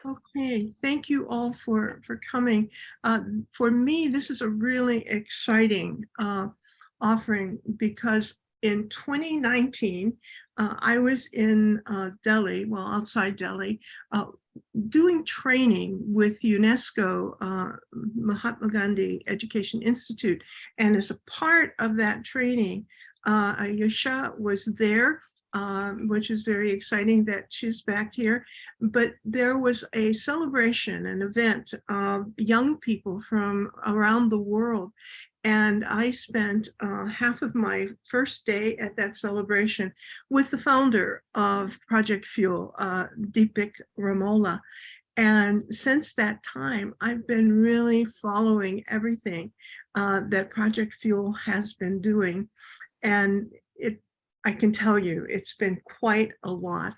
Okay, thank you all for coming. For me, this is a really exciting offering because in 2019, I was in Delhi, well, outside Delhi, doing training with UNESCO Mahatma Gandhi Education Institute. And as a part of that training, Ayesha was there, which is very exciting that she's back here. But there was a celebration, an event of young people from around the world. And I spent half of my first day at that celebration with the founder of Project Fuel, Deepik Ramola. And since that time, I've been really following everything that Project Fuel has been doing. And I can tell you, it's been quite a lot.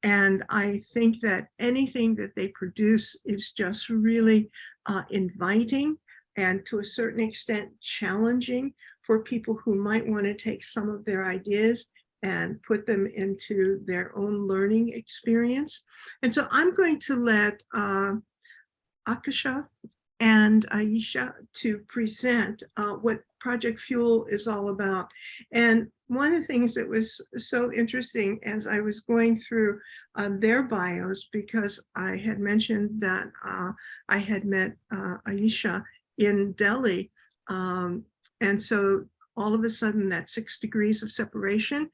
And I think that anything that they produce is just really inviting and to a certain extent challenging for people who might want to take some of their ideas and put them into their own learning experience. And so I'm going to let Akasha and Ayesha to present what Project Fuel is all about. And one of the things that was so interesting as I was going through their bios, because I had mentioned that I had met Ayesha in Delhi. And so all of a sudden that 6 degrees of separation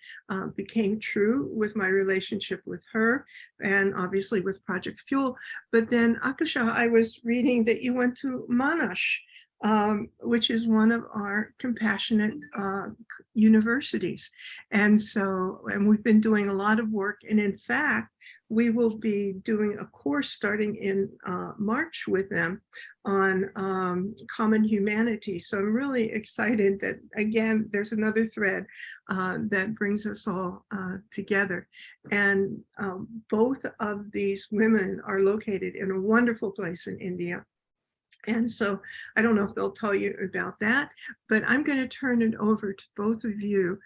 became true with my relationship with her and obviously with Project Fuel. But then Akasha, I was reading that you went to Monash, which is one of our compassionate universities. And we've been doing a lot of work. And in fact, we will be doing a course starting in March with them on common humanity. So I'm really excited that, again, there's another thread that brings us all together. And both of these women are located in a wonderful place in India. And so I don't know if they'll tell you about that, but I'm going to turn it over to both of you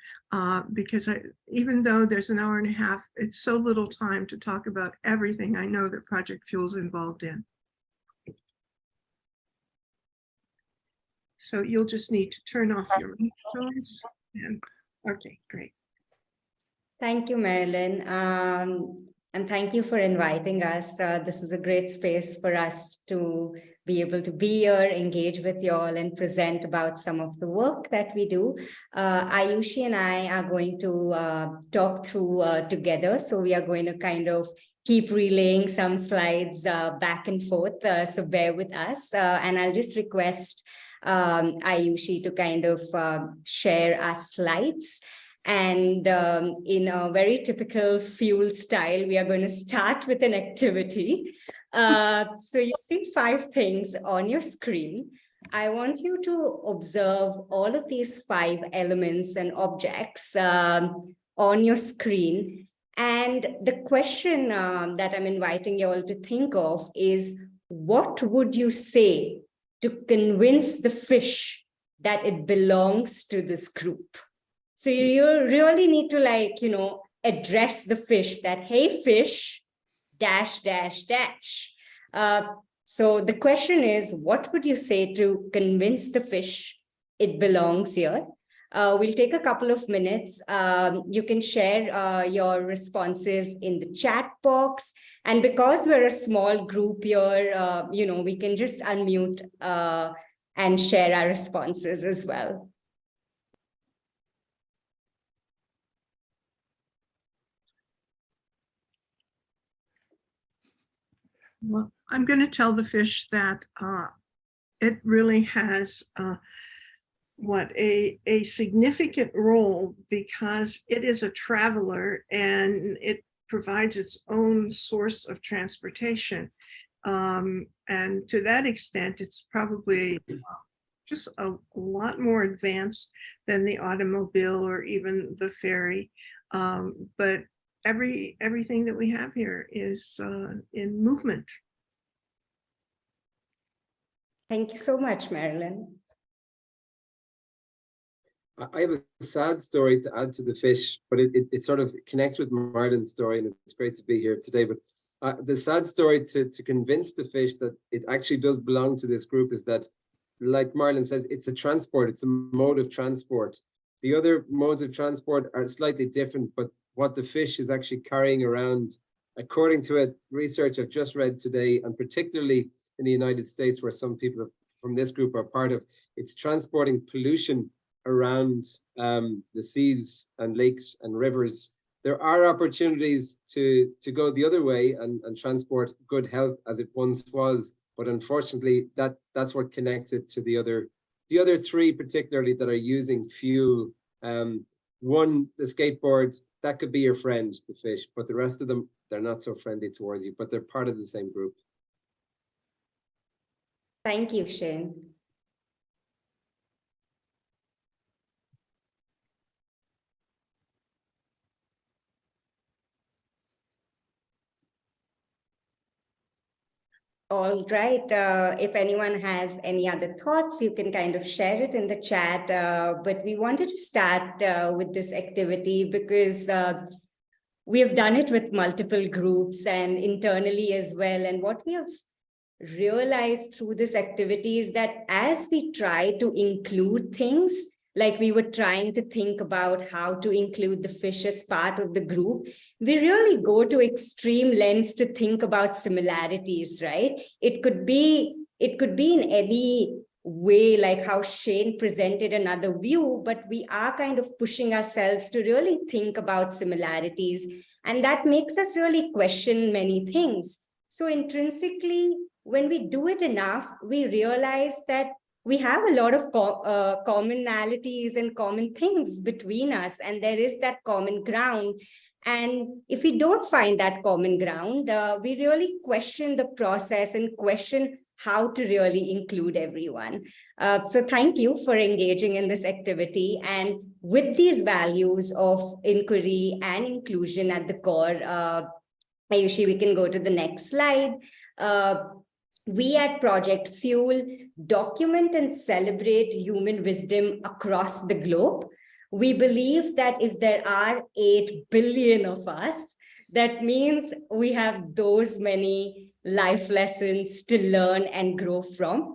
because even though there's an hour and a half, it's so little time to talk about everything I know that Project Fuel is involved in. So you'll just need to turn off your microphones. Okay, great. Thank you, Marilyn. And thank you for inviting us. This is a great space for us to be able to be here, engage with you all, and present about some of the work that we do. Ayushi and I are going to talk through together. So we are going to kind of keep relaying some slides back and forth. So bear with us. And I'll just request Ayushi to kind of share our slides. And in a very typical Fuel style, we are going to start with an activity. So you see 5 things on your screen. I want you to observe all of these 5 elements and objects on your screen. And the question that I'm inviting you all to think of is, what would you say to convince the fish that it belongs to this group? So you really need to address the fish that, hey, fish, dash, dash, dash. So the question is, what would you say to convince the fish it belongs here? We'll take a couple of minutes. You can share your responses in the chat box. And because we're a small group here, we can just unmute and share our responses as well. Well, I'm going to tell the fish that it really has a significant role because it is a traveler and it provides its own source of transportation. And to that extent, it's probably just a lot more advanced than the automobile or even the ferry. But everything that we have here is in movement. Thank you so much, Marilyn. I have a sad story to add to the fish, but it sort of connects with Marlin's story, and it's great to be here today. But the sad story to convince the fish that it actually does belong to this group is that, like Marlin says, it's a transport, it's a mode of transport. The other modes of transport are slightly different, but what the fish is actually carrying around, according to a research I've just read today, and particularly in the United States, where some people from this group are part of, it's transporting pollution around the seas and lakes and rivers. There are opportunities to go the other way and transport good health as it once was, but unfortunately that's what connects it to the other three, particularly, that are using fuel. One, the skateboards, that could be your friend, the fish, but the rest of them, they're not so friendly towards you, but they're part of the same group. Thank you, Shane. All right. If anyone has any other thoughts, you can kind of share it in the chat. But we wanted to start with this activity because we have done it with multiple groups and internally as well. And what we have realized through this activity is that as we try to include things, like we were trying to think about how to include the fish as part of the group, we really go to extreme lengths to think about similarities, right? It could be in any way, like how Shane presented another view, but we are kind of pushing ourselves to really think about similarities. And that makes us really question many things. So intrinsically, when we do it enough, we realize that we have a lot of commonalities and common things between us, and there is that common ground. And if we don't find that common ground, we really question the process and question how to really include everyone. So thank you for engaging in this activity. And with these values of inquiry and inclusion at the core, Ayushi, we can go to the next slide. We at Project Fuel document and celebrate human wisdom across the globe. We believe that if there are 8 billion of us, that means we have those many life lessons to learn and grow from.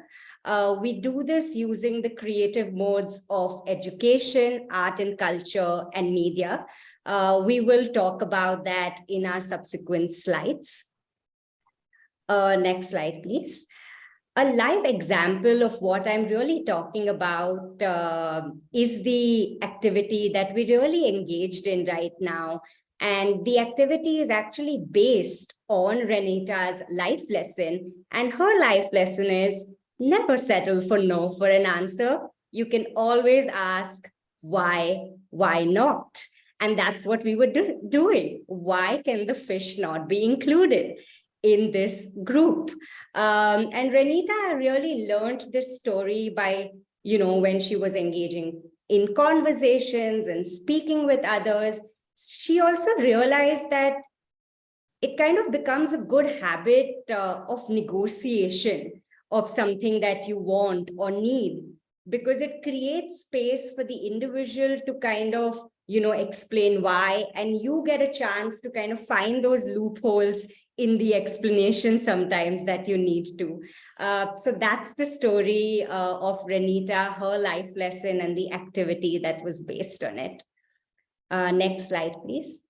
We do this using the creative modes of education, art and culture, and media. We will talk about that in our subsequent slides. Next slide, please. A live example of what I'm really talking about is the activity that we really engaged in right now. And the activity is actually based on Renita's life lesson. And her life lesson is never settle for no for an answer. You can always ask why not? And that's what we were doing. Why can the fish not be included in this group? And Renita really learned this story by, when she was engaging in conversations and speaking with others. She also realized that it kind of becomes a good habit of negotiation of something that you want or need, because it creates space for the individual to kind of, explain why, and you get a chance to kind of find those loopholes in the explanation sometimes that you need to. So that's the story of Renita, her life lesson, and the activity that was based on it. Next slide, please.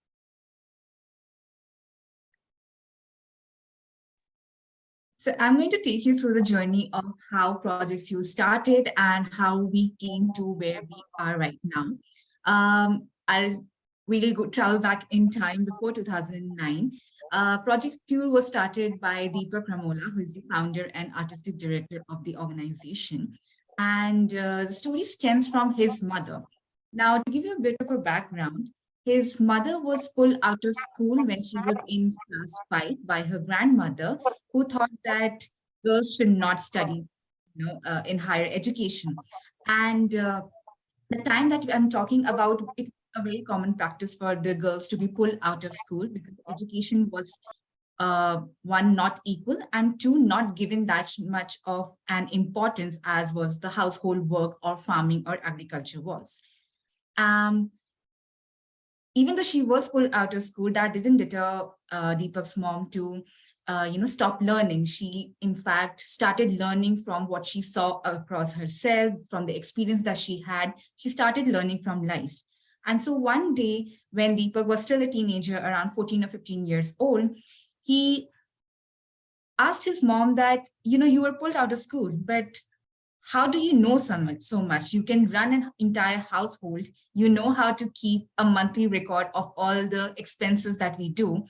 So I'm going to take you through the journey of how Project Fuel started and how we came to where we are right now. We'll travel back in time before 2009. Project Fuel was started by Deepak Ramola, who is the founder and artistic director of the organization. And the story stems from his mother. Now, to give you a bit of a background, his mother was pulled out of school when she was in class 5 by her grandmother, who thought that girls should not study, in higher education. And the time that I'm talking about, it a very common practice for the girls to be pulled out of school because education was one, not equal, and two, not given that much of an importance as was the household work or farming or agriculture was. Even though she was pulled out of school, that didn't deter Deepak's mom to stop learning. She, in fact, started learning from what she saw across herself, from the experience that she had. She started learning from life. And so one day, when Deepak was still a teenager, around 14 or 15 years old, he asked his mom that, you were pulled out of school, but how do you know so much? You can run an entire household. You know how to keep a monthly record of all the expenses that we do.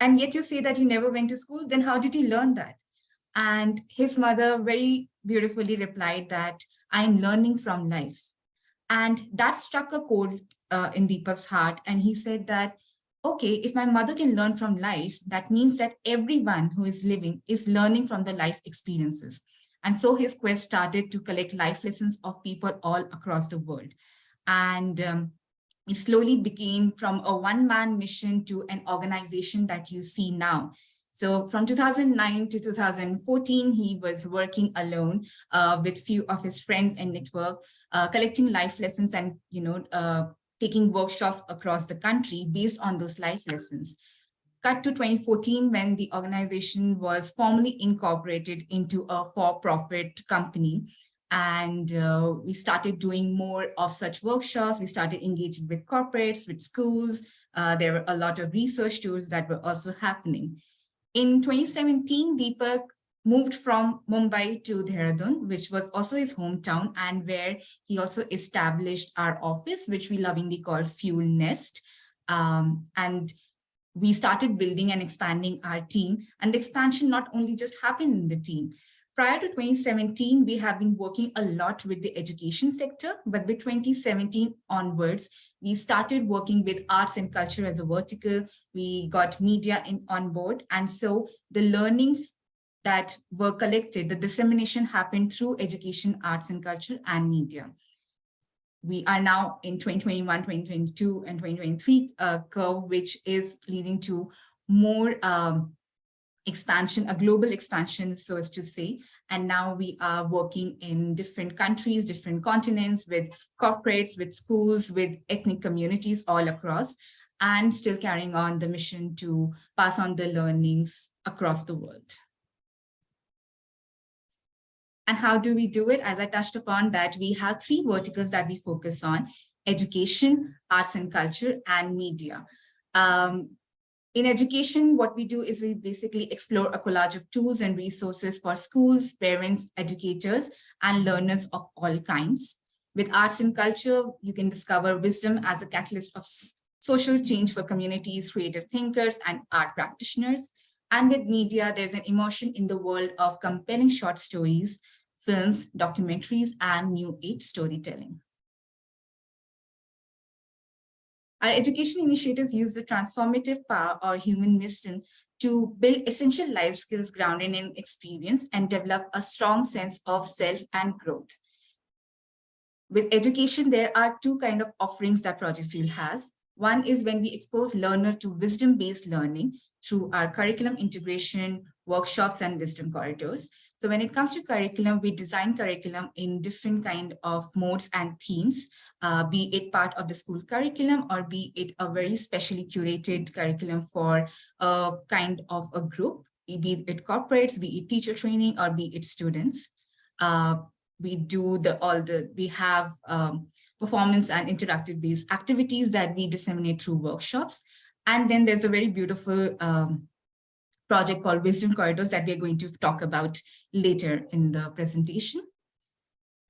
And yet you say that you never went to school. Then how did you learn that? And his mother very beautifully replied that, I'm learning from life. And that struck a chord in Deepak's heart. And he said that, okay, if my mother can learn from life, that means that everyone who is living is learning from the life experiences. And so his quest started to collect life lessons of people all across the world. And it slowly became from a one-man mission to an organization that you see now. So from 2009 to 2014, he was working alone with few of his friends and network, collecting life lessons and taking workshops across the country based on those life lessons. Cut to 2014, when the organization was formally incorporated into a for-profit company. And we started doing more of such workshops. We started engaging with corporates, with schools. There were a lot of research tours that were also happening. In 2017, Deepak moved from Mumbai to Dehradun, which was also his hometown, and where he also established our office, which we lovingly call Fuel Nest. And we started building and expanding our team, and the expansion not only just happened in the team. Prior to 2017, we have been working a lot with the education sector, but with 2017 onwards, we started working with arts and culture as a vertical. We got media on board. And so the learnings that were collected, the dissemination happened through education, arts and culture, and media. We are now in 2021, 2022, and 2023 curve, which is leading to more expansion, a global expansion, so as to say. And now we are working in different countries, different continents, with corporates, with schools, with ethnic communities all across, and still carrying on the mission to pass on the learnings across the world. And how do we do it? As I touched upon that, we have three verticals that we focus on: education, arts and culture, and media. In education, what we do is we basically explore a collage of tools and resources for schools, parents, educators, and learners of all kinds. With arts and culture, you can discover wisdom as a catalyst of social change for communities, creative thinkers, and art practitioners. And with media, there's an immersion in the world of compelling short stories, films, documentaries, and new age storytelling. Our education initiatives use the transformative power or human wisdom to build essential life skills grounded in experience and develop a strong sense of self and growth. With education, there are two kinds of offerings that Project Fuel has. One is when we expose learner to wisdom-based learning through our curriculum integration, workshops, and wisdom corridors. So when it comes to curriculum, we design curriculum in different kind of modes and themes, be it part of the school curriculum or be it a very specially curated curriculum for a kind of a group, be it corporates, be it teacher training, or be it students. We do we have performance and interactive based activities that we disseminate through workshops. And then there's a very beautiful project called Wisdom Corridors that we're going to talk about later in the presentation.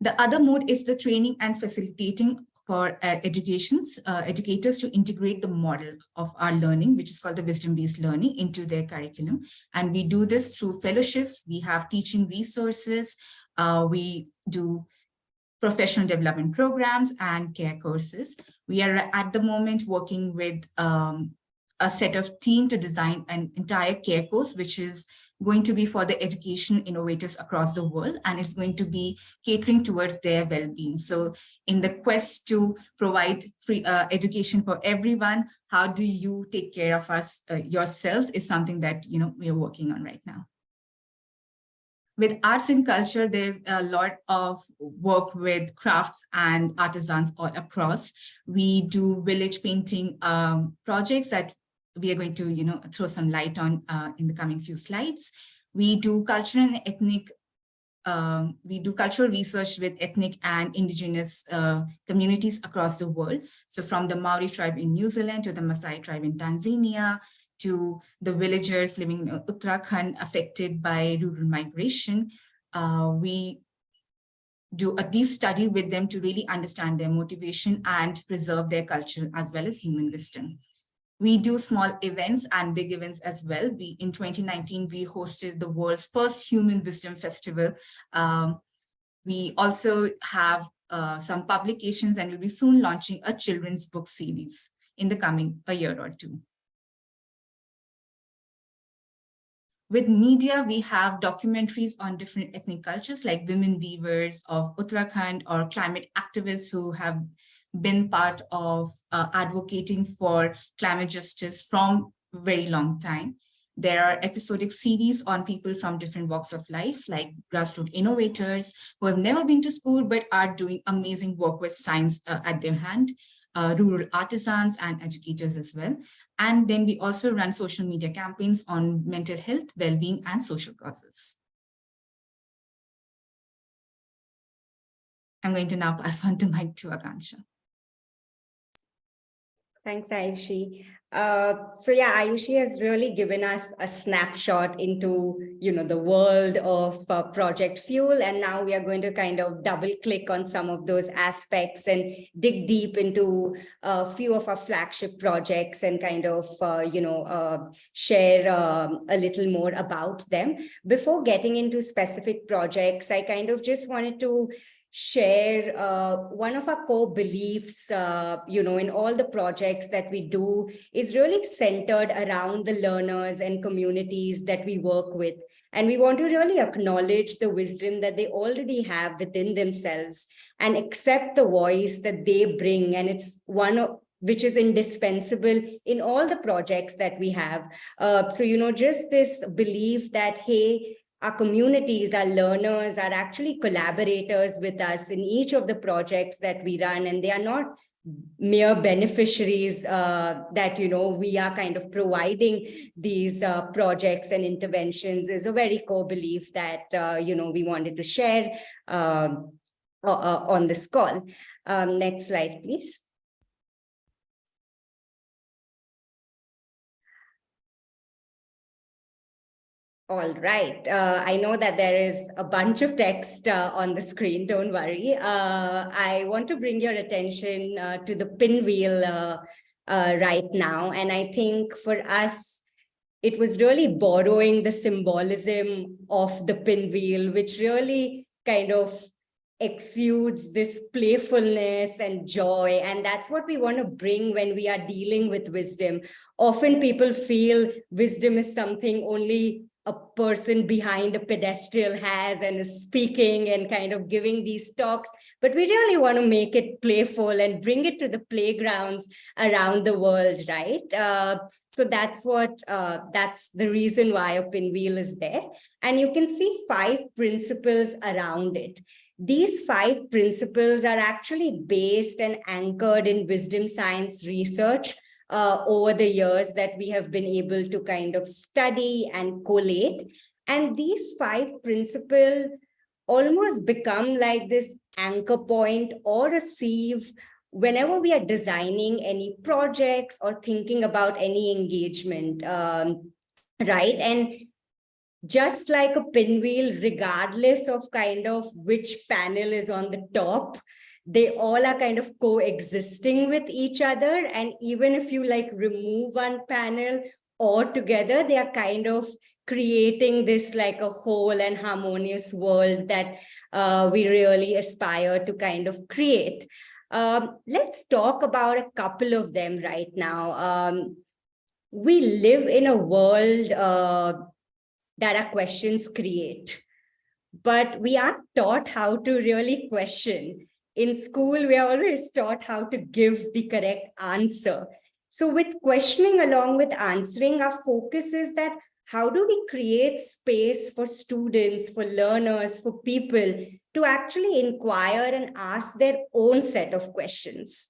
The other mode is the training and facilitating for educators to integrate the model of our learning, which is called the wisdom-based learning, into their curriculum. And we do this through fellowships. We have teaching resources. We do professional development programs and care courses. We are at the moment working with a set of team to design an entire care course, which is going to be for the education innovators across the world, and it's going to be catering towards their well-being. So in the quest to provide free education for everyone, how do you take care of us yourselves is something that we are working on right now. With arts and culture, there's a lot of work with crafts and artisans all across. We do village painting projects that we are going to, throw some light on in the coming few slides. We do cultural and ethnic we do cultural research with ethnic and indigenous communities across the world. So from the Maori tribe in New Zealand to the Maasai tribe in Tanzania, to the villagers living in Uttarakhand affected by rural migration, we do a deep study with them to really understand their motivation and preserve their culture as well as human wisdom. We do small events and big events as well. In 2019, we hosted the world's first Human Wisdom Festival. We also have some publications, and we'll be soon launching a children's book series in the coming a year or two. With media, we have documentaries on different ethnic cultures like women weavers of Uttarakhand or climate activists who have been part of advocating for climate justice from a very long time. There are episodic series on people from different walks of life, like grassroots innovators who have never been to school but are doing amazing work with science at their hand, rural artisans and educators as well. And then we also run social media campaigns on mental health, well-being, and social causes. I'm going to now pass on to mic to Akansha. Thanks, Ayushi. So yeah, Ayushi has really given us a snapshot into, the world of Project Fuel. And now we are going to kind of double click on some of those aspects and dig deep into a few of our flagship projects and kind of, share a little more about them. Before getting into specific projects, I kind of just wanted to share one of our core beliefs, in all the projects that we do is really centered around the learners and communities that we work with. And we want to really acknowledge the wisdom that they already have within themselves and accept the voice that they bring. And it's one of which is indispensable in all the projects that we have. So, just this belief that, hey, our communities, our learners are actually collaborators with us in each of the projects that we run, and they are not mere beneficiaries that, we are kind of providing these projects and interventions is a very core belief that, we wanted to share on this call. Next slide, please. All right. I know that there is a bunch of text on the screen. Don't worry. I want to bring your attention to the pinwheel right now. And I think for us, it was really borrowing the symbolism of the pinwheel, which really kind of exudes this playfulness and joy. And that's what we want to bring when we are dealing with wisdom. Often people feel wisdom is something only a person behind a pedestal has and is speaking and kind of giving these talks, but we really want to make it playful and bring it to the playgrounds around the world, right? So that's the reason why a pinwheel is there. And you can see 5 principles around it. These 5 principles are actually based and anchored in wisdom science research over the years that we have been able to kind of study and collate. And these 5 principles almost become like this anchor point or a sieve whenever we are designing any projects or thinking about any engagement, right? And just like a pinwheel, regardless of kind of which panel is on the top, they all are kind of coexisting with each other. And even if you remove one panel altogether, they are kind of creating this like a whole and harmonious world that we really aspire to kind of create. Let's talk about a couple of them right now. We live in a world that our questions create, but we aren't taught how to really question. In school, we are always taught how to give the correct answer. So with questioning along with answering, our focus is that how do we create space for students, for learners, for people to actually inquire and ask their own set of questions?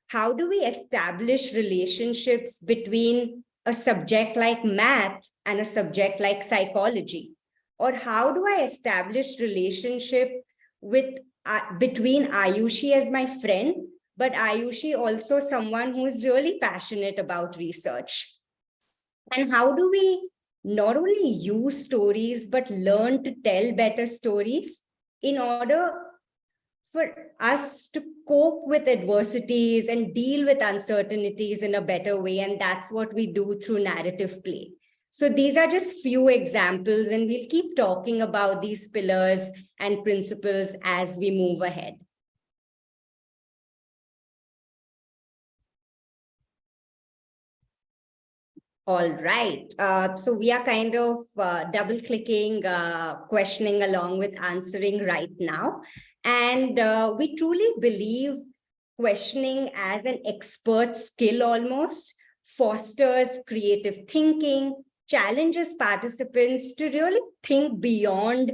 How do we establish relationships between a subject like math and a subject like psychology? Or how do I establish relationship with between Ayushi as my friend, but Ayushi also someone who is really passionate about research? And how do we not only use stories, but learn to tell better stories in order for us to cope with adversities and deal with uncertainties in a better way? And that's what we do through narrative play. So these are just few examples, and we'll keep talking about these pillars and principles as we move ahead. All right. So we are kind of double clicking, questioning along with answering right now. And we truly believe questioning as an expert skill almost fosters creative thinking, challenges participants to really think beyond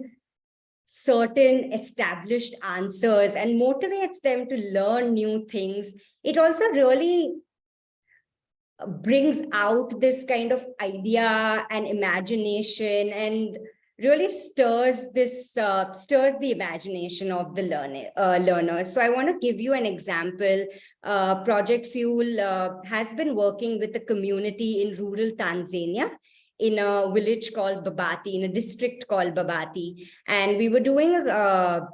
certain established answers and motivates them to learn new things. It also really brings out this kind of idea and imagination and really stirs the imagination of the learners. So I want to give you an example. Project Fuel has been working with a community in rural Tanzania in a village called Babati, in a district called Babati. And we were doing a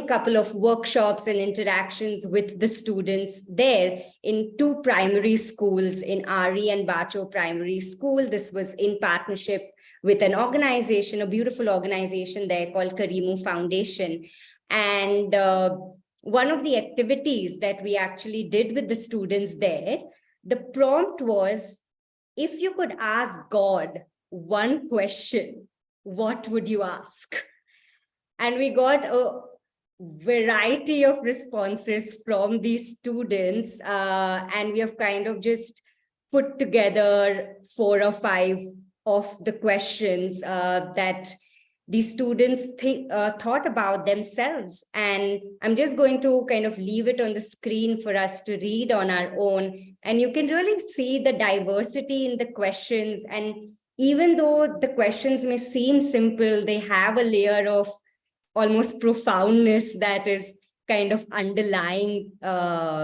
couple of workshops and interactions with the students there in 2 primary schools, in Ari and Bacho Primary School. This was in partnership with an organization, a beautiful organization there called Karimu Foundation. And one of the activities that we actually did with the students there, the prompt was, if you could ask God one question, what would you ask? And we got a variety of responses from these students. And we have kind of just put together 4 or 5 of the questions that these students thought about themselves. And I'm just going to kind of leave it on the screen for us to read on our own. And you can really see the diversity in the questions. And even though the questions may seem simple, they have a layer of almost profoundness that is kind of underlying there,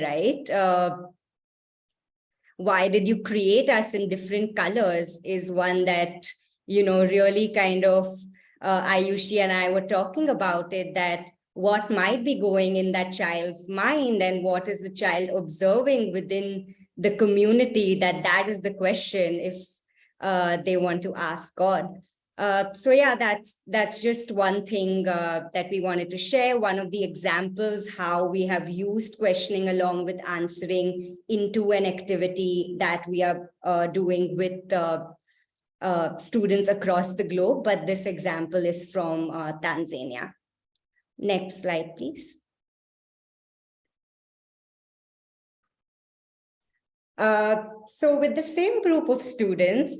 right? Why did you create us in different colors is one that, really kind of Ayushi and I were talking about it, that what might be going in that child's mind and what is the child observing within the community, that is the question if they want to ask God. So yeah, that's just one thing that we wanted to share. One of the examples how we have used questioning along with answering into an activity that we are doing with students across the globe. But this example is from Tanzania. Next slide, please. So with the same group of students,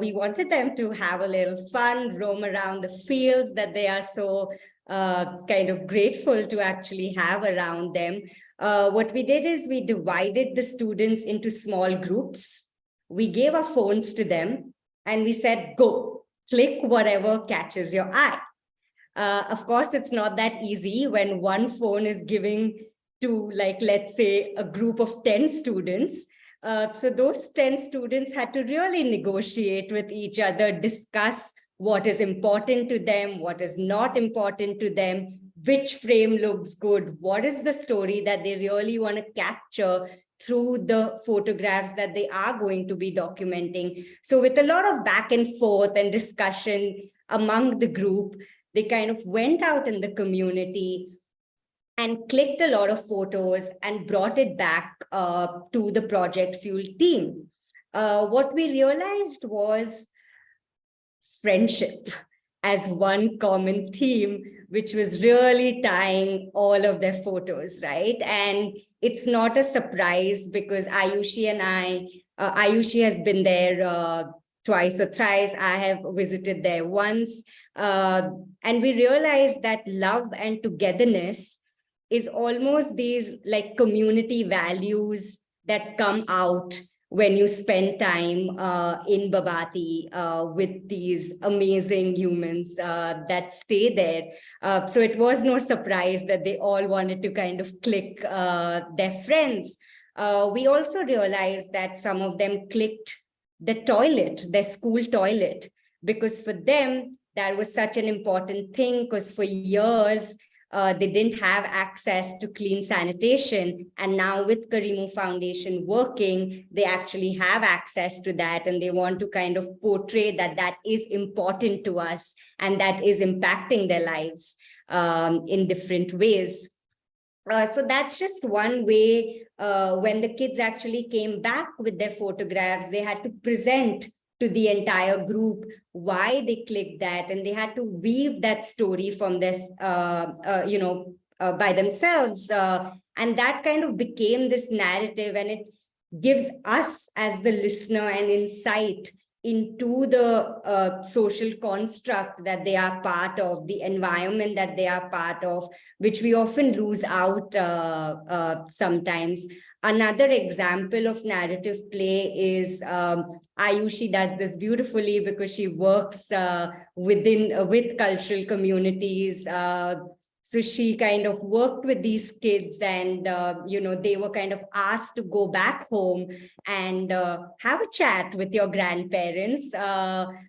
we wanted them to have a little fun, roam around the fields that they are so kind of grateful to actually have around them. What we did is we divided the students into small groups. We gave our phones to them and we said, go, click whatever catches your eye. Of course, it's not that easy when one phone is giving to, like, let's say, a group of 10 students. So those 10 students had to really negotiate with each other, discuss what is important to them, what is not important to them, which frame looks good, what is the story that they really want to capture through the photographs that they are going to be documenting. So with a lot of back and forth and discussion among the group, they kind of went out in the community and clicked a lot of photos and brought it back to the Project Fuel team. What we realized was friendship. as one common theme, which was really tying all of their photos, right? And it's not a surprise because Ayushi has been there twice or thrice. I have visited there once. And we realized that love and togetherness is almost these like community values that come out when you spend time in Babati with these amazing humans that stay there. So it was no surprise that they all wanted to kind of click their friends. We also realized that some of them clicked the toilet, their school toilet, because for them, that was such an important thing because for years, they didn't have access to clean sanitation. And now with Karimu Foundation working, they actually have access to that. And they want to kind of portray that that is important to us and that is impacting their lives in different ways. So that's just one way. When the kids actually came back with their photographs, they had to present to the entire group why they clicked that, and they had to weave that story from this, by themselves. And that kind of became this narrative, and it gives us as the listener an insight into the social construct that they are part of, the environment that they are part of, which we often lose out sometimes. Another example of narrative play is Ayushi does this beautifully because she works with cultural communities. So she kind of worked with these kids and, they were kind of asked to go back home and have a chat with your grandparents,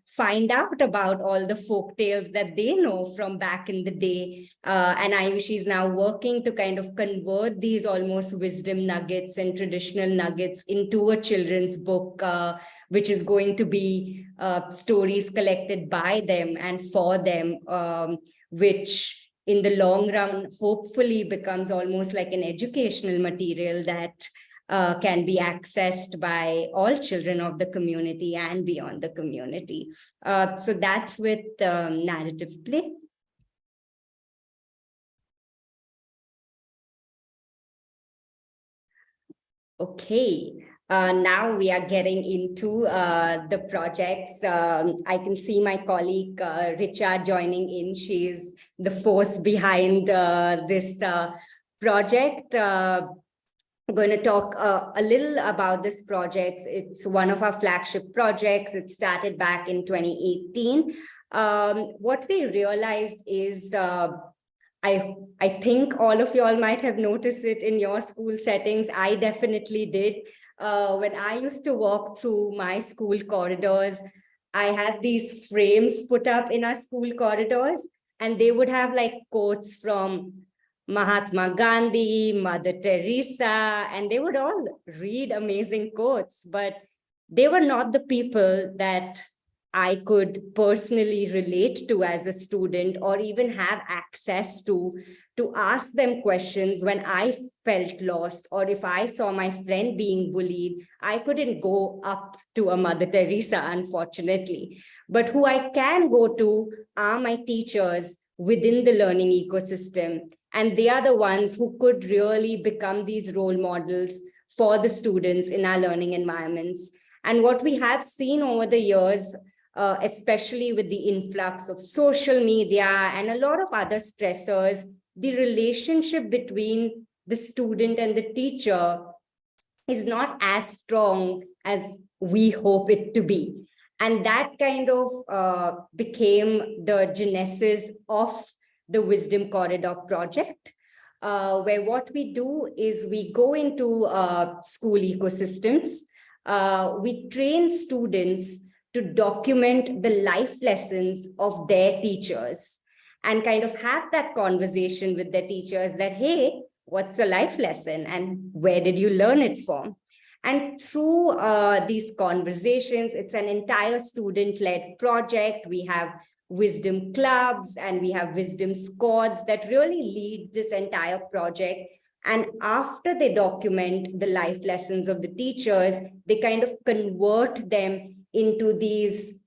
find out about all the folk tales that they know from back in the day. And Ayushi is now working to kind of convert these almost wisdom nuggets and traditional nuggets into a children's book, which is going to be stories collected by them and for them, which in the long run, hopefully becomes almost like an educational material that can be accessed by all children of the community and beyond the community. So that's with narrative play. Okay. Now we are getting into the projects. I can see my colleague Richa joining in. She is the force behind this project. I'm going to talk a little about this project. It's one of our flagship projects. It started back in 2018. What we realized is I think all of you all might have noticed it in your school settings. I definitely did. When I used to walk through my school corridors, I had these frames put up in our school corridors, and they would have like quotes from Mahatma Gandhi, Mother Teresa, and they would all read amazing quotes, but they were not the people that I could personally relate to as a student or even have access to ask them questions when I felt lost, or if I saw my friend being bullied. I couldn't go up to a Mother Teresa, unfortunately. But who I can go to are my teachers within the learning ecosystem. And they are the ones who could really become these role models for the students in our learning environments. And what we have seen over the years, especially with the influx of social media and a lot of other stressors, the relationship between the student and the teacher is not as strong as we hope it to be. And that kind of became the genesis of the Wisdom Corridor project, where what we do is we go into school ecosystems, we train students to document the life lessons of their teachers and kind of have that conversation with their teachers that, hey, what's a life lesson and where did you learn it from? And through these conversations, it's an entire student-led project. We have wisdom clubs and we have wisdom squads that really lead this entire project. And after they document the life lessons of the teachers, they kind of convert them into these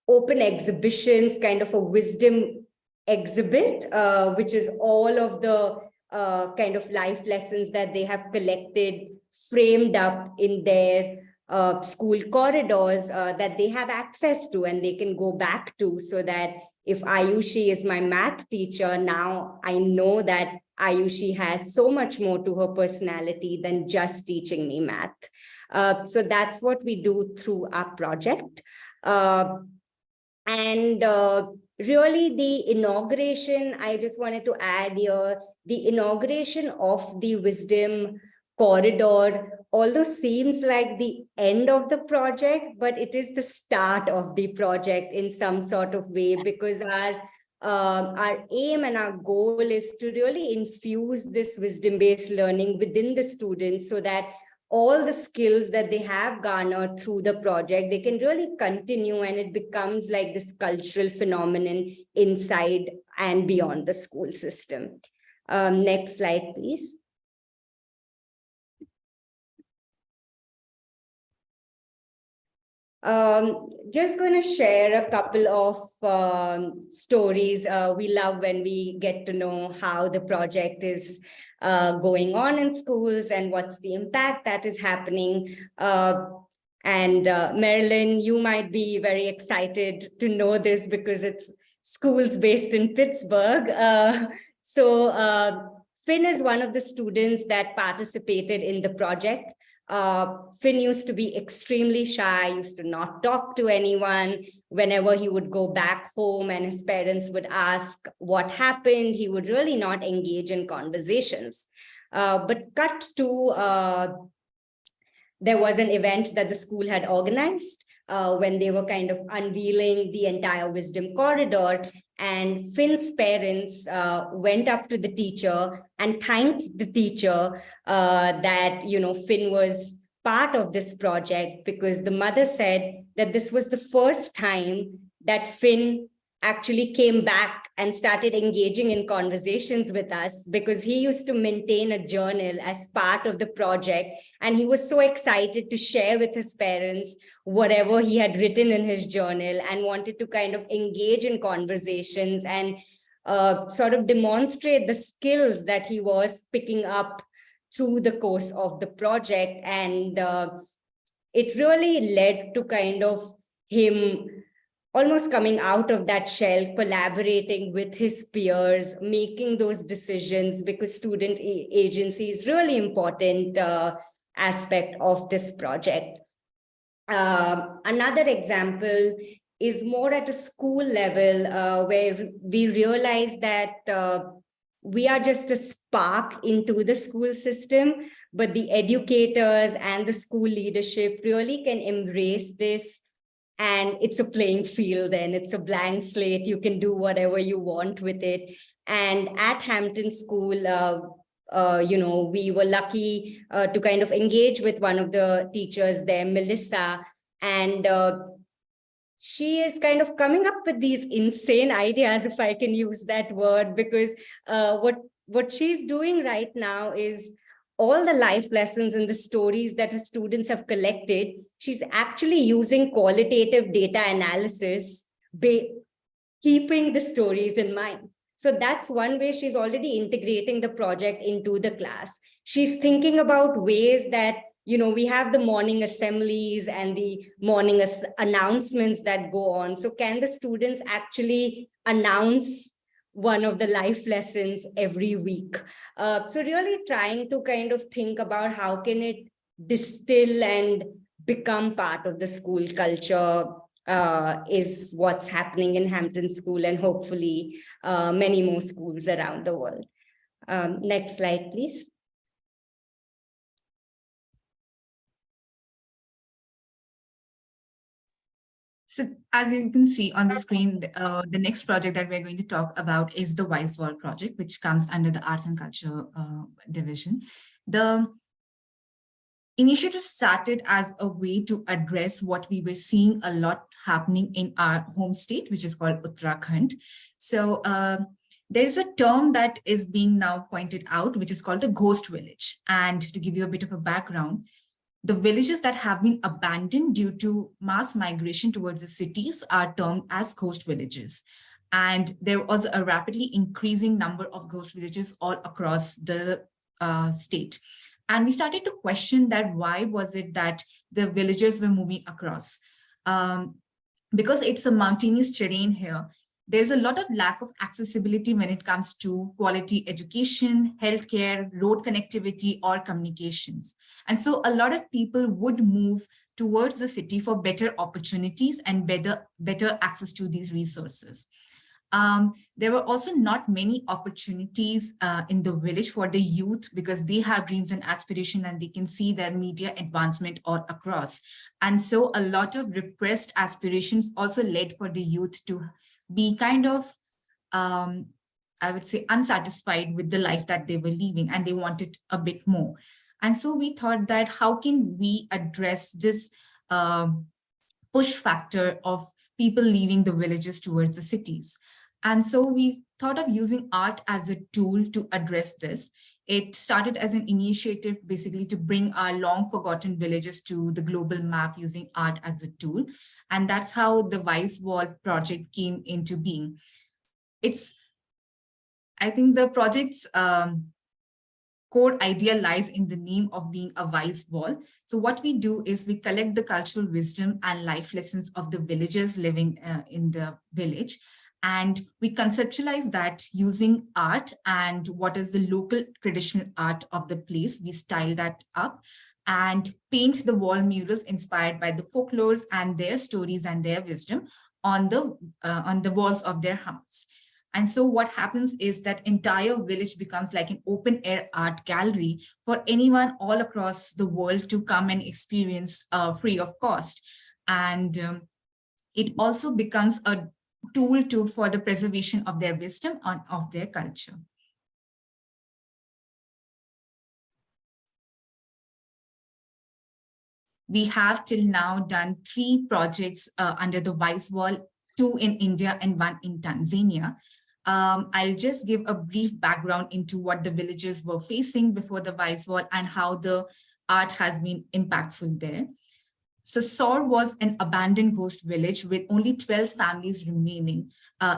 open exhibitions, kind of a wisdom exhibit, which is all of the kind of life lessons that they have collected, framed up in their school corridors that they have access to and they can go back to, so that if Ayushi is my math teacher, now I know that Ayushi has so much more to her personality than just teaching me math. So that's what we do through our project. Really the inauguration, I just wanted to add here, the inauguration of the Wisdom Corridor, although seems like the end of the project, but it is the start of the project in some sort of way, because our aim and our goal is to really infuse this wisdom-based learning within the students, so that all the skills that they have garnered through the project, they can really continue, and it becomes like this cultural phenomenon inside and beyond the school system. Next slide, please. Just going to share a couple of stories. We love when we get to know how the project is going on in schools and what's the impact that is happening. Marilyn, you might be very excited to know this because it's schools based in Pittsburgh. Finn is one of the students that participated in the project. Finn used to be extremely shy, used to not talk to anyone. Whenever he would go back home and his parents would ask what happened, he would really not engage in conversations. But cut to, there was an event that the school had organized when they were kind of unveiling the entire Wisdom Corridor. And Finn's parents went up to the teacher and thanked the teacher that, Finn was part of this project, because the mother said that this was the first time that Finn actually came back and started engaging in conversations with us, because he used to maintain a journal as part of the project. And he was so excited to share with his parents whatever he had written in his journal, and wanted to kind of engage in conversations and sort of demonstrate the skills that he was picking up through the course of the project. And it really led to kind of him almost coming out of that shell, collaborating with his peers, making those decisions, because student agency is really important aspect of this project. Another example is more at a school level, where we realize that we are just a spark into the school system, but the educators and the school leadership really can embrace this. And it's a playing field and it's a blank slate. You can do whatever you want with it. And at Hampton School, we were lucky to kind of engage with one of the teachers there, Melissa. And she is kind of coming up with these insane ideas, if I can use that word, because what she's doing right now is all the life lessons and the stories that her students have collected, she's actually using qualitative data analysis, keeping the stories in mind. So that's one way she's already integrating the project into the class. She's thinking about ways that, we have the morning assemblies and the morning announcements that go on. So can the students actually announce one of the life lessons every week? So really trying to kind of think about how can it distill and become part of the school culture is what's happening in Hampton School, and hopefully many more schools around the world. Next slide, please. So as you can see on the screen, the next project that we're going to talk about is the Wise World project, which comes under the Arts and Culture division. The initiative started as a way to address what we were seeing a lot happening in our home state, which is called Uttarakhand. So there's a term that is being now pointed out, which is called the ghost village. And to give you a bit of a background, The villages that have been abandoned due to mass migration towards the cities are termed as ghost villages. And there was a rapidly increasing number of ghost villages all across the state. And we started to question that why was it that the villagers were moving across? Because it's a mountainous terrain here, there's a lot of lack of accessibility when it comes to quality education, healthcare, road connectivity, or communications. And so a lot of people would move towards the city for better opportunities and better access to these resources. There were also not many opportunities in the village for the youth because they have dreams and aspirations and they can see their media advancement all across. And so a lot of repressed aspirations also led for the youth to be kind of, I would say, unsatisfied with the life that they were living, and they wanted a bit more. And so we thought that how can we address this push factor of people leaving the villages towards the cities? And so we thought of using art as a tool to address this. It started as an initiative basically to bring our long forgotten villages to the global map using art as a tool. And that's how the Vice Wall project came into being. I think the project's core idea lies in the name of being a Vice Wall. So what we do is we collect the cultural wisdom and life lessons of the villagers living in the village. And we conceptualize that using art and what is the local traditional art of the place. We style that up and paint the wall murals inspired by the folklores and their stories and their wisdom on the walls of their house. And so what happens is that entire village becomes like an open air art gallery for anyone all across the world to come and experience free of cost. And it also becomes a tool for the preservation of their wisdom and of their culture. We have till now done 3 projects under the Vice Wall, 2 in India and 1 in Tanzania. I'll just give a brief background into what the villagers were facing before the Vice Wall and how the art has been impactful there. So Saur was an abandoned ghost village with only 12 families remaining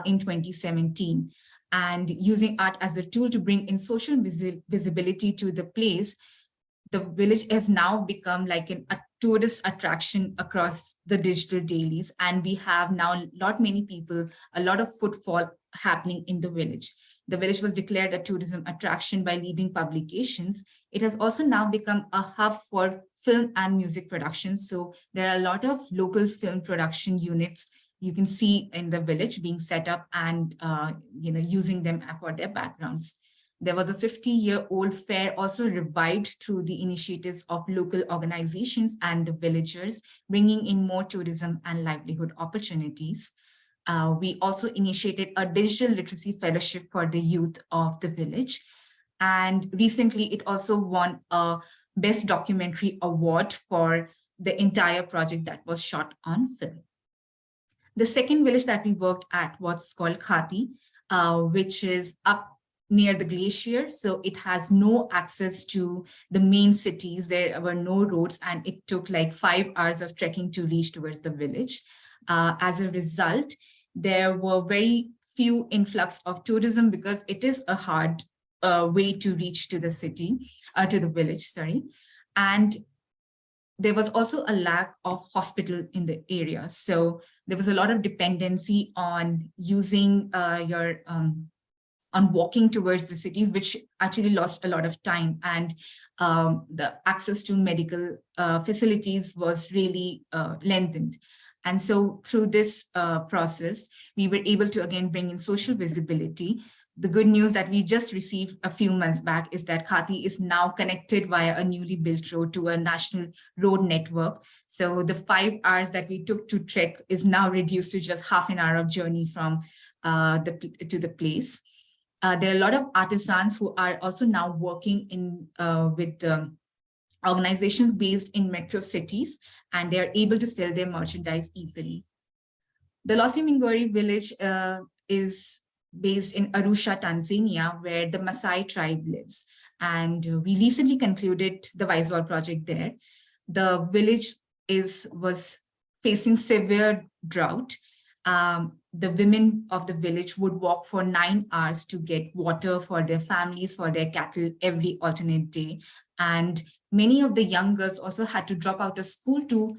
in 2017. And using art as a tool to bring in social visibility to the place, the village has now become like a tourist attraction across the digital dailies. And we have now many people, a lot of footfall happening in the village. The village was declared a tourism attraction by leading publications. It has also now become a hub for film and music productions. So there are a lot of local film production units you can see in the village being set up and using them for their backgrounds. There was a 50-year-old fair also revived through the initiatives of local organizations and the villagers, bringing in more tourism and livelihood opportunities. We also initiated a digital literacy fellowship for the youth of the village. And recently it also won a Best Documentary Award for the entire project that was shot on film. The second village that we worked at was called Khati, which is up near the glacier. So it has no access to the main cities. There were no roads and it took like 5 hours of trekking to reach towards the village. As a result, there were very few influx of tourism because it is a hard way to reach to the city, to the village, sorry. And there was also a lack of hospital in the area. So there was a lot of dependency on using on walking towards the cities, which actually lost a lot of time. And the access to medical facilities was really lengthened. And so through this process, we were able to again bring in social visibility. The good news that we just received a few months back is that Khati is now connected via a newly built road to a national road network. So the 5 hours that we took to trek is now reduced to just half an hour of journey from to the place. There are a lot of artisans who are also now working in with organizations based in metro cities, and they are able to sell their merchandise easily. The Losimingori village is based in Arusha, Tanzania, where the Maasai tribe lives. And we recently concluded the Vice Wall project there. the village was facing severe drought. The women of the village would walk for 9 hours to get water for their families, for their cattle every alternate day. And many of the young girls also had to drop out of school to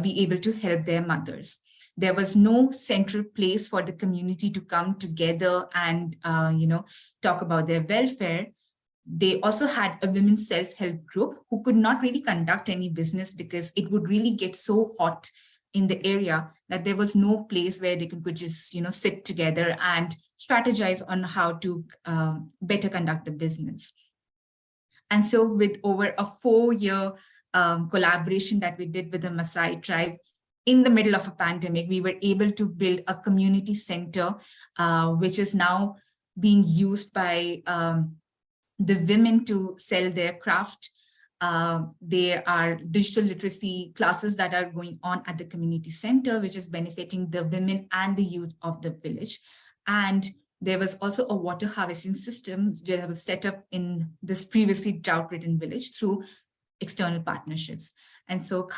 be able to help their mothers. There was no central place for the community to come together and talk about their welfare. They also had a women's self-help group who could not really conduct any business because it would really get so hot in the area that there was no place where they could just sit together and strategize on how to better conduct the business. And so with over a 4-year collaboration that we did with the Maasai tribe, in the middle of a pandemic, we were able to build a community center, which is now being used by the women to sell their craft. There are digital literacy classes that are going on at the community center, which is benefiting the women and the youth of the village. And there was also a water harvesting system that was set up in this previously drought-ridden village through external partnerships. And so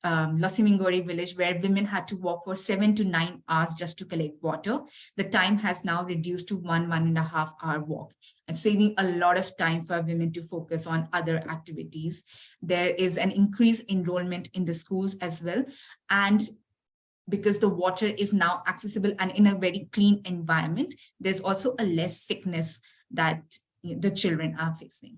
Losimingori village, where women had to walk for 7 to 9 hours just to collect water, the time has now reduced to 1.5 hour walk, and saving a lot of time for women to focus on other activities. There is an increased enrollment in the schools as well. And because the water is now accessible and in a very clean environment, there's also a less sickness that the children are facing.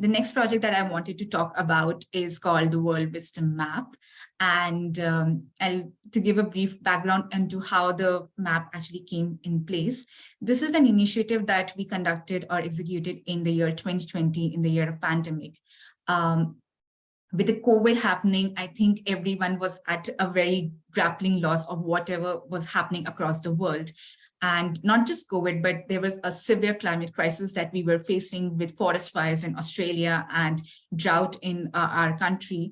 The next project that I wanted to talk about is called the World Wisdom Map. And to give a brief background into how the map actually came in place. This is an initiative that we conducted or executed in the year 2020, in the year of pandemic. With the COVID happening, I think everyone was at a very grappling loss of whatever was happening across the world. And not just COVID, but there was a severe climate crisis that we were facing with forest fires in Australia and drought in our country.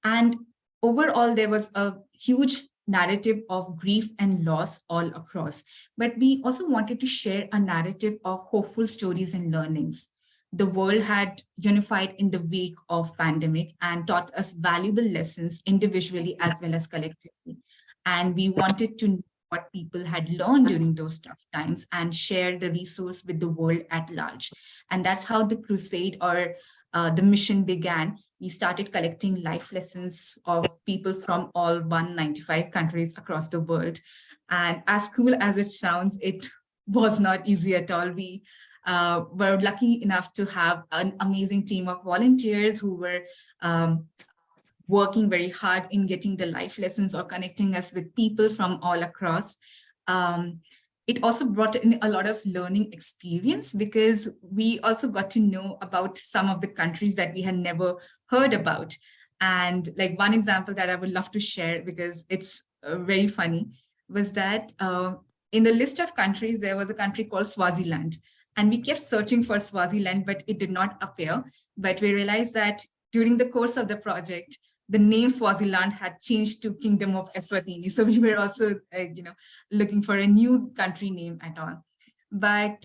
And overall, there was a huge narrative of grief and loss all across. But we also wanted to share a narrative of hopeful stories and learnings. The world had unified in the wake of pandemic and taught us valuable lessons individually as well as collectively. And we wanted to know what people had learned during those tough times and share the resource with the world at large. And that's how the crusade or the mission began. We started collecting life lessons of people from all 195 countries across the world. And as cool as it sounds, it was not easy at all. We were lucky enough to have an amazing team of volunteers who were working very hard in getting the life lessons or connecting us with people from all across. It also brought in a lot of learning experience because we also got to know about some of the countries that we had never heard about. And like one example that I would love to share because it's very funny was that in the list of countries, there was a country called Swaziland. And we kept searching for Swaziland, but it did not appear. But we realized that during the course of the project, the name Swaziland had changed to Kingdom of Eswatini. So we were also, looking for a new country name at all. But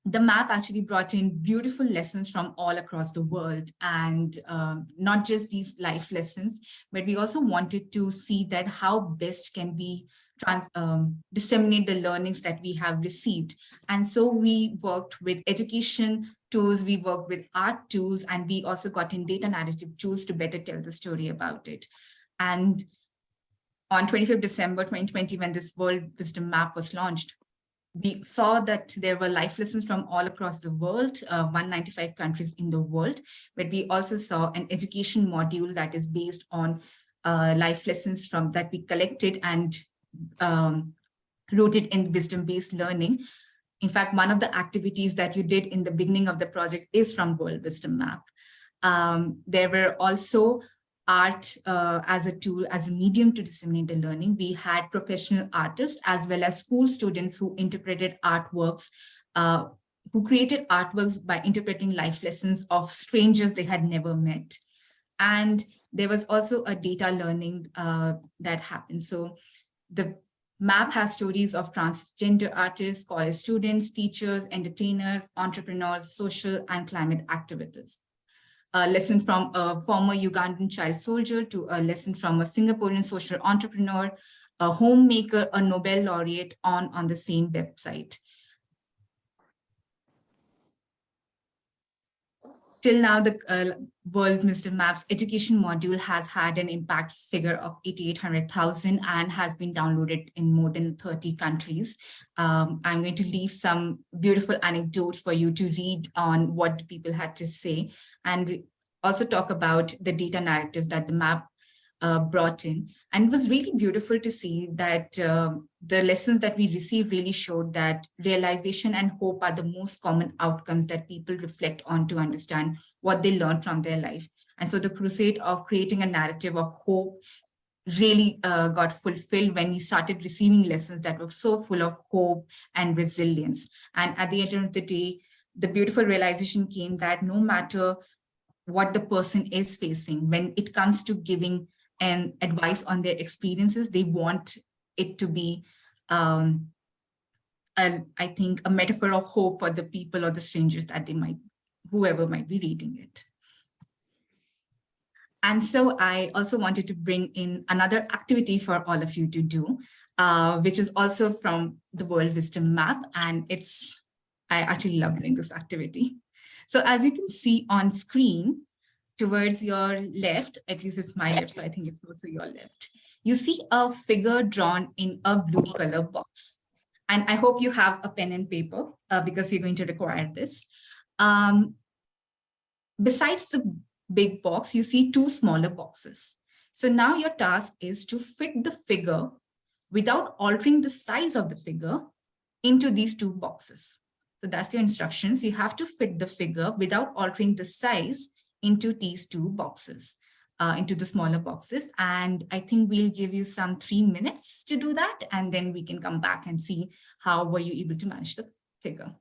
the map actually brought in beautiful lessons from all across the world, and not just these life lessons, but we also wanted to see that how best can we disseminate the learnings that we have received. And so we worked with education tools, we worked with art tools, and we also got in data narrative tools to better tell the story about it. And on 25th December 2020, when this World Wisdom Map was launched, we saw that there were life lessons from all across the world, 195 countries in the world, but we also saw an education module that is based on life lessons from that we collected and rooted in wisdom-based learning. In fact, one of the activities that you did in the beginning of the project is from World Wisdom Map. There were also art as a tool, as a medium to disseminate the learning. We had professional artists as well as school students who interpreted artworks, who created artworks by interpreting life lessons of strangers they had never met. And there was also a data learning that happened. So the MAP has stories of transgender artists, college students, teachers, entertainers, entrepreneurs, social and climate activists. A lesson from a former Ugandan child soldier to a lesson from a Singaporean social entrepreneur, a homemaker, a Nobel laureate on the same website. Till now, the World Wisdom Maps education module has had an impact figure of 8,800,000 and has been downloaded in more than 30 countries. I'm going to leave some beautiful anecdotes for you to read on what people had to say, and also talk about the data narratives that the map brought in. And it was really beautiful to see that the lessons that we received really showed that realization and hope are the most common outcomes that people reflect on to understand what they learned from their life. And so the crusade of creating a narrative of hope really got fulfilled when we started receiving lessons that were so full of hope and resilience. And at the end of the day, the beautiful realization came that no matter what the person is facing, when it comes to giving and advice on their experiences, they want it to be, I think, a metaphor of hope for the people or the strangers that they might, whoever might be reading it. And so I also wanted to bring in another activity for all of you to do, which is also from the World Wisdom Map. And I actually love doing this activity. So as you can see on screen, towards your left, at least it's my left, so I think it's also your left, you see a figure drawn in a blue color box. And I hope you have a pen and paper because you're going to require this. Besides the big box, you see two smaller boxes. So now your task is to fit the figure without altering the size of the figure into these two boxes. So that's your instructions. You have to fit the figure without altering the size into these two boxes, into the smaller boxes. And I think we'll give you some 3 minutes to do that. And then we can come back and see how were you able to manage the figure.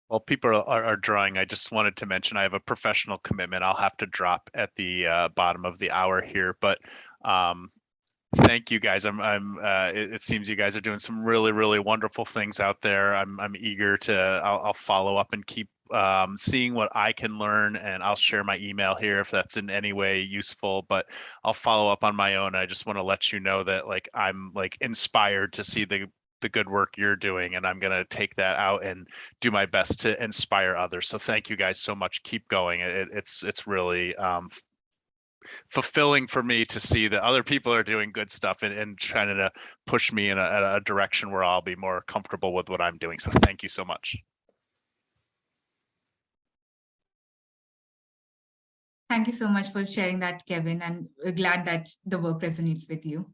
While people are drawing, I just wanted to mention I have a professional commitment. I'll have to drop at the bottom of the hour here, but thank you guys. It seems you guys are doing some really wonderful things out there. I'm eager to. I'll follow up and keep seeing what I can learn, and I'll share my email here if that's in any way useful. But I'll follow up on my own. I just want to let you know that I'm inspired to see the good work you're doing, and I'm going to take that out and do my best to inspire others. So thank you guys so much. Keep going. It's really fulfilling for me to see that other people are doing good stuff and trying to push me in a direction where I'll be more comfortable with what I'm doing. So thank you so much. Thank you so much for sharing that, Kevin, and we're glad that the work resonates with you.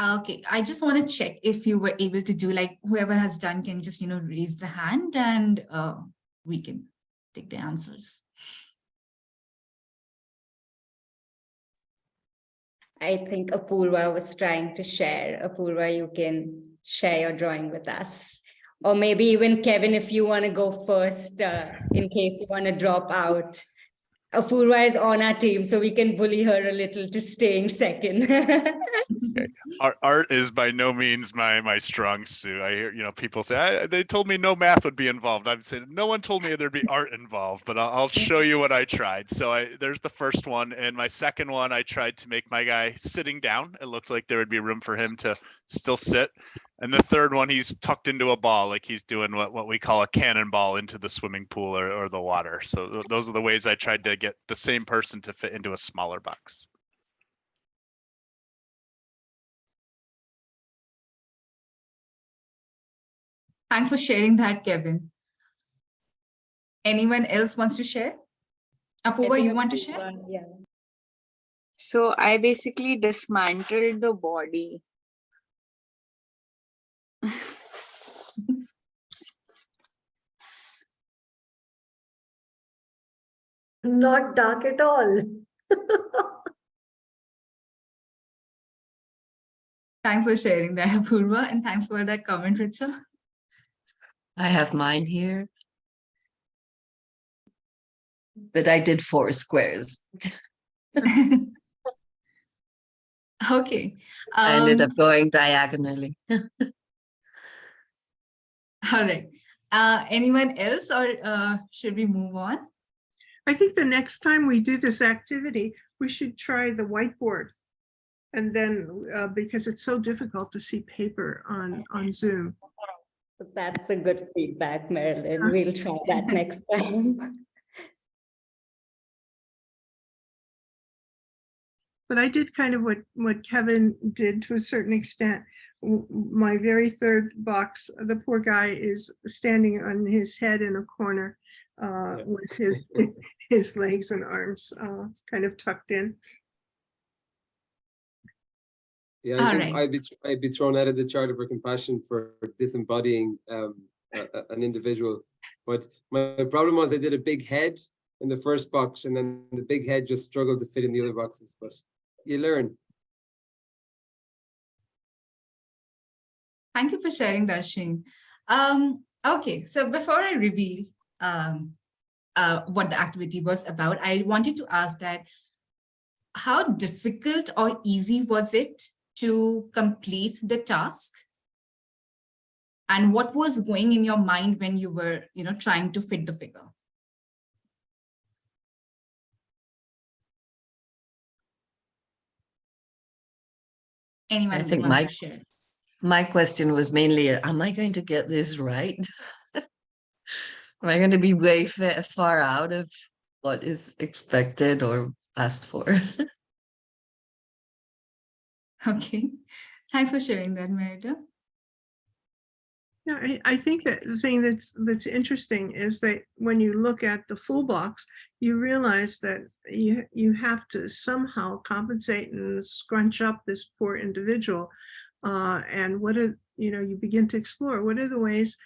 Okay, I just want to check if you were able to do, like, whoever has done can just, raise the hand and we can take the answers. I think Apurva was trying to share. Apurva, you can share your drawing with us. Or maybe even Kevin, if you want to go first, in case you want to drop out. Apurva is on our team, so we can bully her a little to staying second. Art is by no means my strong suit. I hear, people say, they told me no math would be involved. I've said, no one told me there'd be art involved, but I'll show you what I tried. So there's the first one. And my second one, I tried to make my guy sitting down. It looked like there would be room for him to still sit. And the third one, he's tucked into a ball, like he's doing what we call a cannonball into the swimming pool or the water. So those are the ways I tried to get the same person to fit into a smaller box. Thanks for sharing that, Kevin. Anyone else wants to share? Apurva, you want to share? Yeah. So I basically dismantled the body. Not dark at all. Thanks for sharing that, Apurva, and thanks for that comment, Richa. I have mine here. But I did 4 squares. Okay. I ended up going diagonally. All right. Anyone else, or should we move on? I think the next time we do this activity, we should try the whiteboard. And then, because it's so difficult to see paper on Zoom. That's a good feedback, Marilyn. We'll try that next time. But I did kind of what Kevin did to a certain extent. My very third box, the poor guy is standing on his head in a corner with his legs and arms kind of tucked in. Yeah, All I think right. I'd be thrown out of the charter for compassion for disembodying an individual. But my problem was I did a big head in the first box, and then the big head just struggled to fit in the other boxes. But you learn. Thank you for sharing that, Shane. Okay, so before I reveal what the activity was about, I wanted to ask that how difficult or easy was it to complete the task? And what was going in your mind when you were, trying to fit the figure? Anyone I think who wants to share? my question was mainly, am I going to get this right? Am I going to be way far out of what is expected or asked for? Okay, thanks for sharing that, Merida. Yeah, I think that the thing that's interesting is that when you look at the full box, you realize that you have to somehow compensate and scrunch up this poor individual. And what are, you begin to explore what are the ways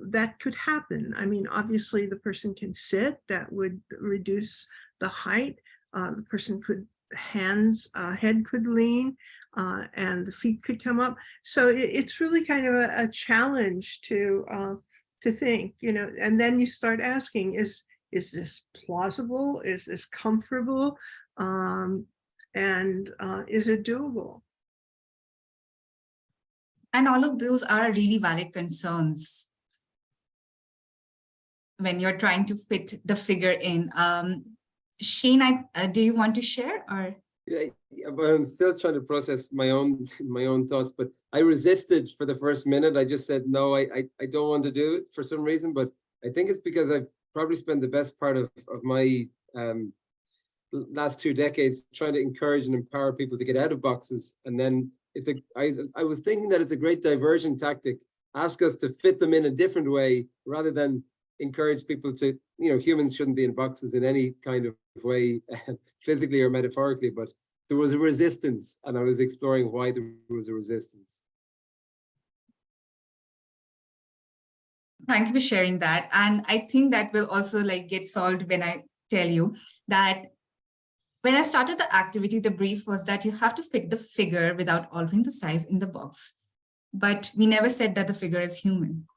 that could happen. I mean, obviously the person can sit, that would reduce the height. The person could head could lean, and the feet could come up. So it's really kind of a challenge to think, and then you start asking, is this plausible? Is this comfortable? And is it doable? And all of those are really valid concerns when you're trying to fit the figure in. Shane, do you want to share, or? Yeah, but I'm still trying to process my own thoughts. But I resisted for the first minute. I just said no. I don't want to do it for some reason. But I think it's because I've probably spent the best part of my last 2 decades trying to encourage and empower people to get out of boxes. And then I was thinking that it's a great diversion tactic. Ask us to fit them in a different way rather than encourage people to, humans shouldn't be in boxes in any kind of way, physically or metaphorically, but there was a resistance, and I was exploring why there was a resistance. Thank you for sharing that. And I think that will also get solved when I tell you that when I started the activity, the brief was that you have to fit the figure without altering the size in the box. But we never said that the figure is human.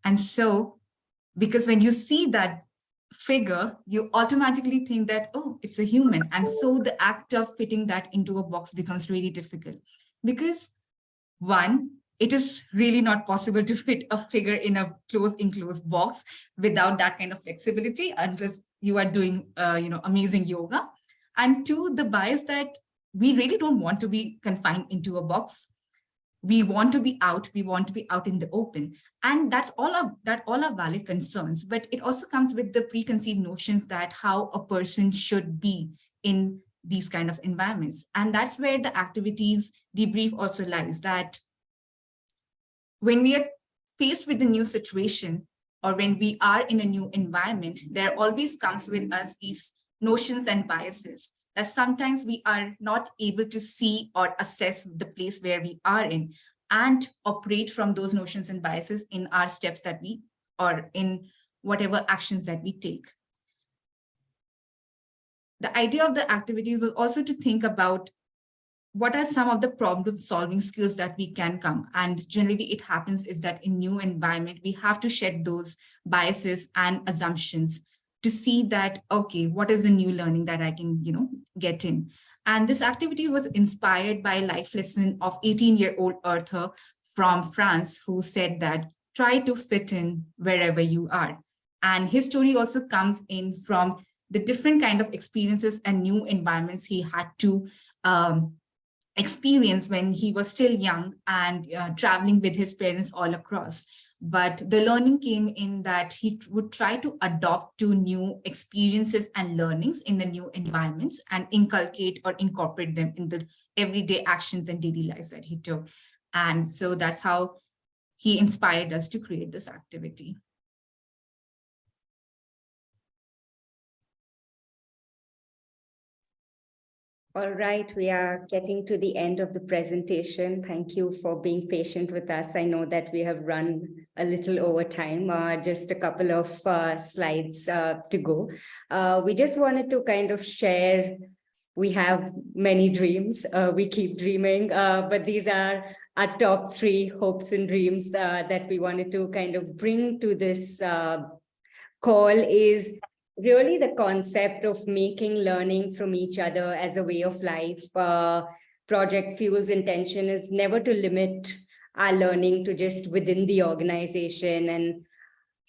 And so, because when you see that figure, you automatically think that, oh, it's a human. And so the act of fitting that into a box becomes really difficult. Because one, it is really not possible to fit a figure in a closed enclosed box without that kind of flexibility, unless you are doing amazing yoga. And two, the bias that we really don't want to be confined into a box. We want to be out. We want to be out in the open. And that's all are valid concerns. But it also comes with the preconceived notions that how a person should be in these kind of environments. And that's where the activities debrief also lies, that when we are faced with a new situation or when we are in a new environment, there always comes with us these notions and biases that sometimes we are not able to see or assess the place where we are in and operate from those notions and biases in our steps that we, or in whatever actions that we take. The idea of the activities is also to think about what are some of the problem-solving skills that we can come. And generally it happens is that in new environment, we have to shed those biases and assumptions to see that, okay, what is the new learning that I can, get in? And this activity was inspired by a life lesson of 18-year-old Arthur from France, who said that try to fit in wherever you are. And his story also comes in from the different kind of experiences and new environments he had to experience when he was still young and traveling with his parents all across. But the learning came in that he would try to adopt to new experiences and learnings in the new environments and inculcate or incorporate them in the everyday actions and daily lives that he took. And so that's how he inspired us to create this activity. All right, we are getting to the end of the presentation. Thank you for being patient with us. I know that we have run a little over time, just a couple of slides to go. We just wanted to kind of share, we have many dreams, we keep dreaming, but these are our top 3 hopes and dreams that we wanted to kind of bring to this call is really the concept of making learning from each other as a way of life. Project Fuel's intention is never to limit our learning to just within the organization, and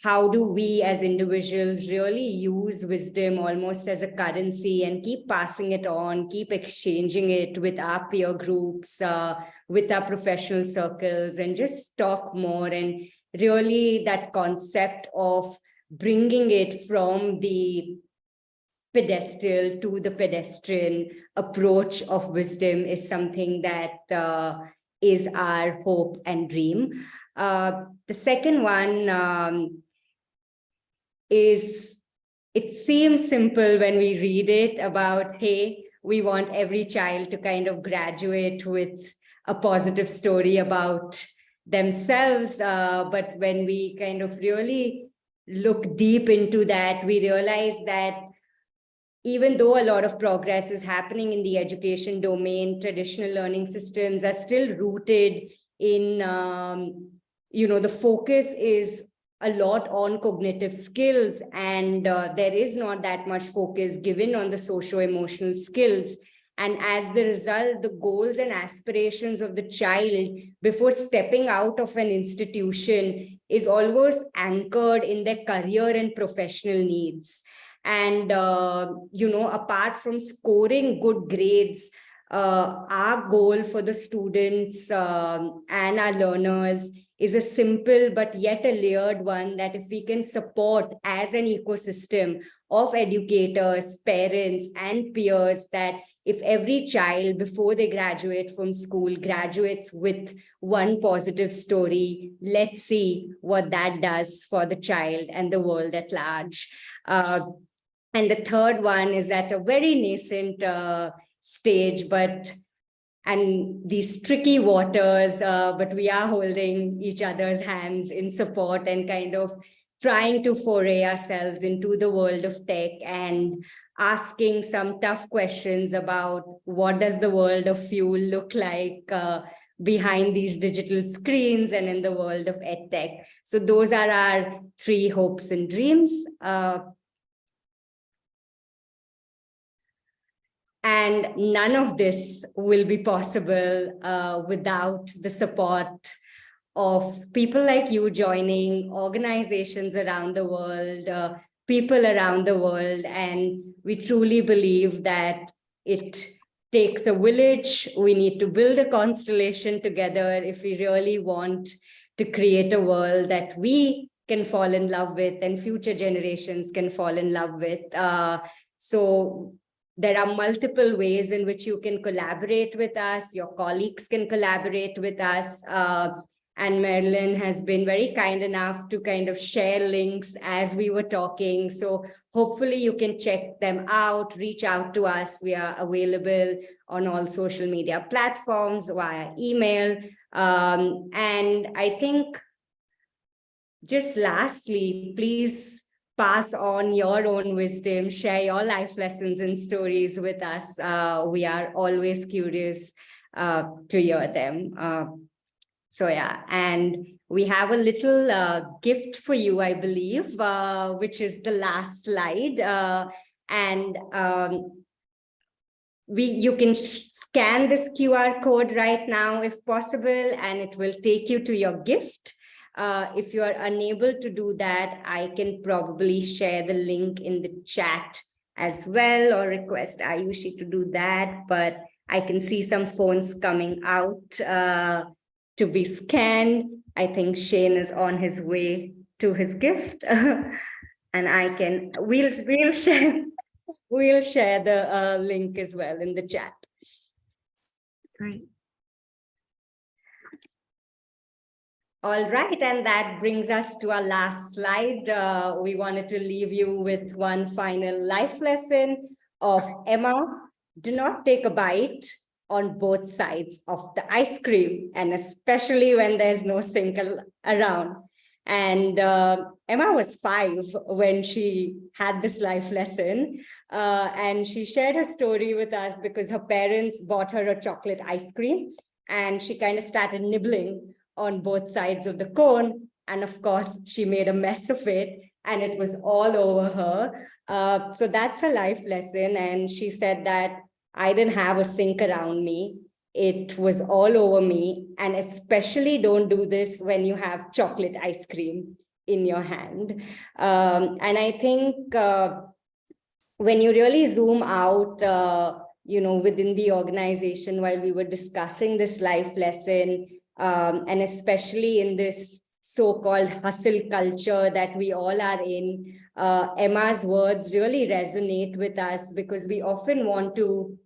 how do we as individuals really use wisdom almost as a currency and keep passing it on, keep exchanging it with our peer groups, with our professional circles, and just talk more. And really that concept of bringing it from the pedestal to the pedestrian approach of wisdom is something that is our hope and dream. The second one is, it seems simple when we read it about, hey, we want every child to kind of graduate with a positive story about themselves. But when we kind of really look deep into that, we realize that even though a lot of progress is happening in the education domain, traditional learning systems are still rooted in, the focus is a lot on cognitive skills, and there is not that much focus given on the socio-emotional skills. And as the result, the goals and aspirations of the child before stepping out of an institution is always anchored in their career and professional needs. And, apart from scoring good grades, our goal for the students and our learners is a simple but yet a layered one, that if we can support as an ecosystem of educators, parents, and peers, that if every child before they graduate from school graduates with one positive story, let's see what that does for the child and the world at large. And the third one is at a very nascent stage, and these tricky waters, but we are holding each other's hands in support and kind of trying to foray ourselves into the world of tech and asking some tough questions about what does the world of fuel look like behind these digital screens and in the world of EdTech. So those are our 3 hopes and dreams. And none of this will be possible without the support of people like you joining, organizations around the world, people around the world. And we truly believe that it takes a village. We need to build a constellation together if we really want to create a world that we can fall in love with and future generations can fall in love with. So there are multiple ways in which you can collaborate with us. Your colleagues can collaborate with us. And Marilyn has been very kind enough to kind of share links as we were talking. So hopefully you can check them out, reach out to us. We are available on all social media platforms via email. And I think just lastly, please pass on your own wisdom, share your life lessons and stories with us. We are always curious to hear them. So yeah, and we have a little gift for you, I believe, which is the last slide. You can scan this QR code right now if possible, and it will take you to your gift. If you are unable to do that, I can probably share the link in the chat as well, or request Ayushi to do that. But I can see some phones coming out to be scanned. I think Shane is on his way to his gift. And we'll share the link as well in the chat. Great. All right, and that brings us to our last slide. We wanted to leave you with one final life lesson of Emma. Do not take a bite on both sides of the ice cream, and especially when there's no sink around. And Emma was 5 when she had this life lesson, and she shared her story with us because her parents bought her a chocolate ice cream, and she kind of started nibbling on both sides of the cone. And of course, she made a mess of it, and it was all over her. So that's her life lesson. And she said that I didn't have a sink around me. It was all over me. And especially don't do this when you have chocolate ice cream in your hand. And I think when you really zoom out, within the organization while we were discussing this life lesson, and especially in this so-called hustle culture that we all are in, Emma's words really resonate with us because we often want to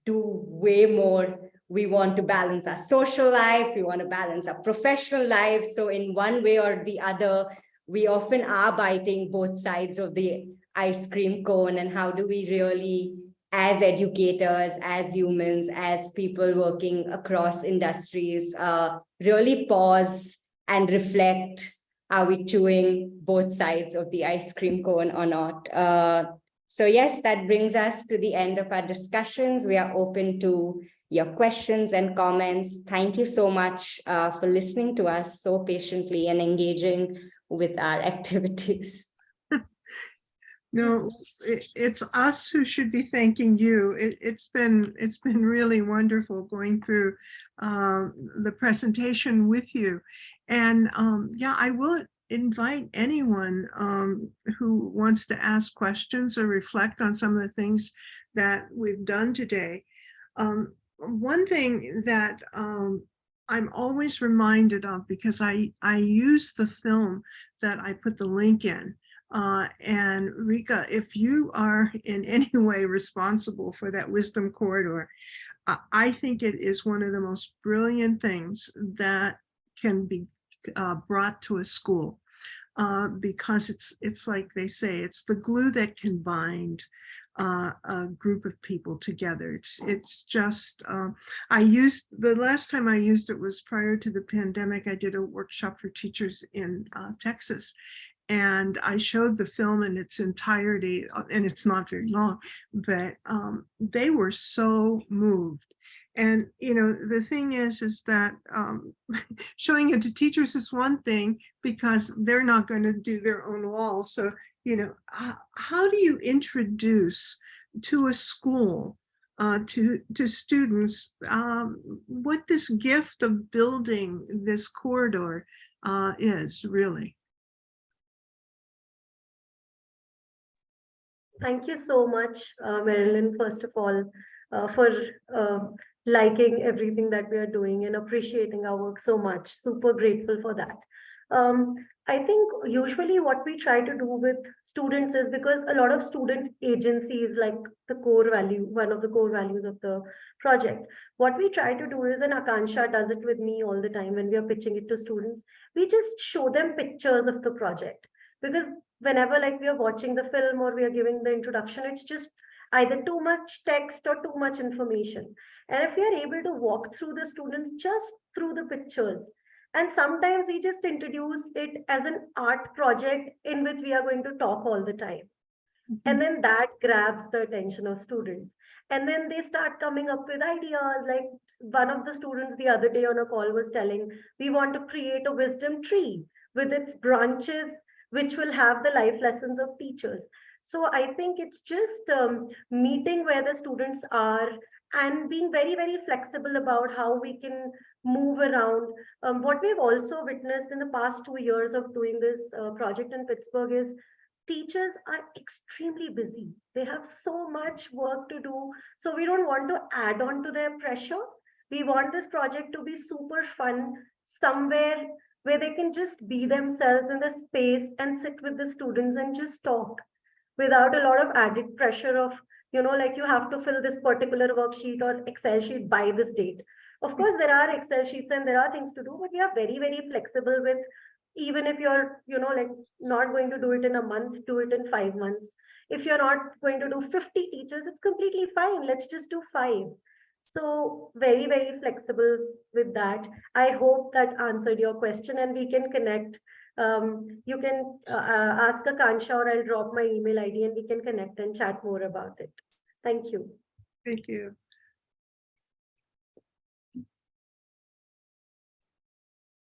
do way more. We want to balance our social lives, we want to balance our professional lives. So in one way or the other, we often are biting both sides of the ice cream cone. And how do we really, as educators, as humans, as people working across industries, really pause and reflect, are we chewing both sides of the ice cream cone or not? So yes, that brings us to the end of our discussions. We are open to your questions and comments. Thank you so much for listening to us so patiently and engaging with our activities. No, it's us who should be thanking you. It's been really wonderful going through the presentation with you. And yeah, I will invite anyone who wants to ask questions or reflect on some of the things that we've done today. One thing that I'm always reminded of, because I use the film that I put the link in. And Rika, if you are in any way responsible for that wisdom corridor, I think it is one of the most brilliant things that can be brought to a school, because it's like they say, it's the glue that can bind a group of people together. It's just, the last time I used it was prior to the pandemic. I did a workshop for teachers in Texas. And I showed the film in its entirety, and it's not very long, but they were so moved. And, you know, the thing is that showing it to teachers is one thing because they're not going to do their own walls. So, you know, how do you introduce to a school, to students, what this gift of building this corridor is really? Thank you so much, Marilyn, first of all, for liking everything that we are doing and appreciating our work so much. Super grateful for that. I think usually what we try to do with students is, because a lot of student agency is like the core value, one of the core values of the project. What we try to do is, and Akansha does it with me all the time when we are pitching it to students, we just show them pictures of the project. Because whenever like we are watching the film or we are giving the introduction, it's just either too much text or too much information. And if we are able to walk through the students just through the pictures, and sometimes we just introduce it as an art project in which we are going to talk all the time. And then that grabs the attention of students. And then they start coming up with ideas. Like one of the students the other day on a call was telling, we want to create a wisdom tree with its branches, which will have the life lessons of teachers. So I think it's just meeting where the students are and being very, very flexible about how we can move around. What we've also witnessed in the past 2 years of doing this project in Pittsburgh is teachers are extremely busy. They have so much work to do. So we don't want to add on to their pressure. We want this project to be super fun, somewhere where they can just be themselves in the space and sit with the students and just talk without a lot of added pressure of, you know, like you have to fill this particular worksheet or Excel sheet by this date. Of course, there are Excel sheets and there are things to do, but we are very, very flexible with, even if you're, you know, like not going to do it in a month, do it in 5 months. If you're not going to do 50 teachers, it's completely fine. Let's just do 5. So very, very flexible with that. I hope that answered your question and we can connect. You can ask Akansha or I'll drop my email ID and we can connect and chat more about it. Thank you. Thank you.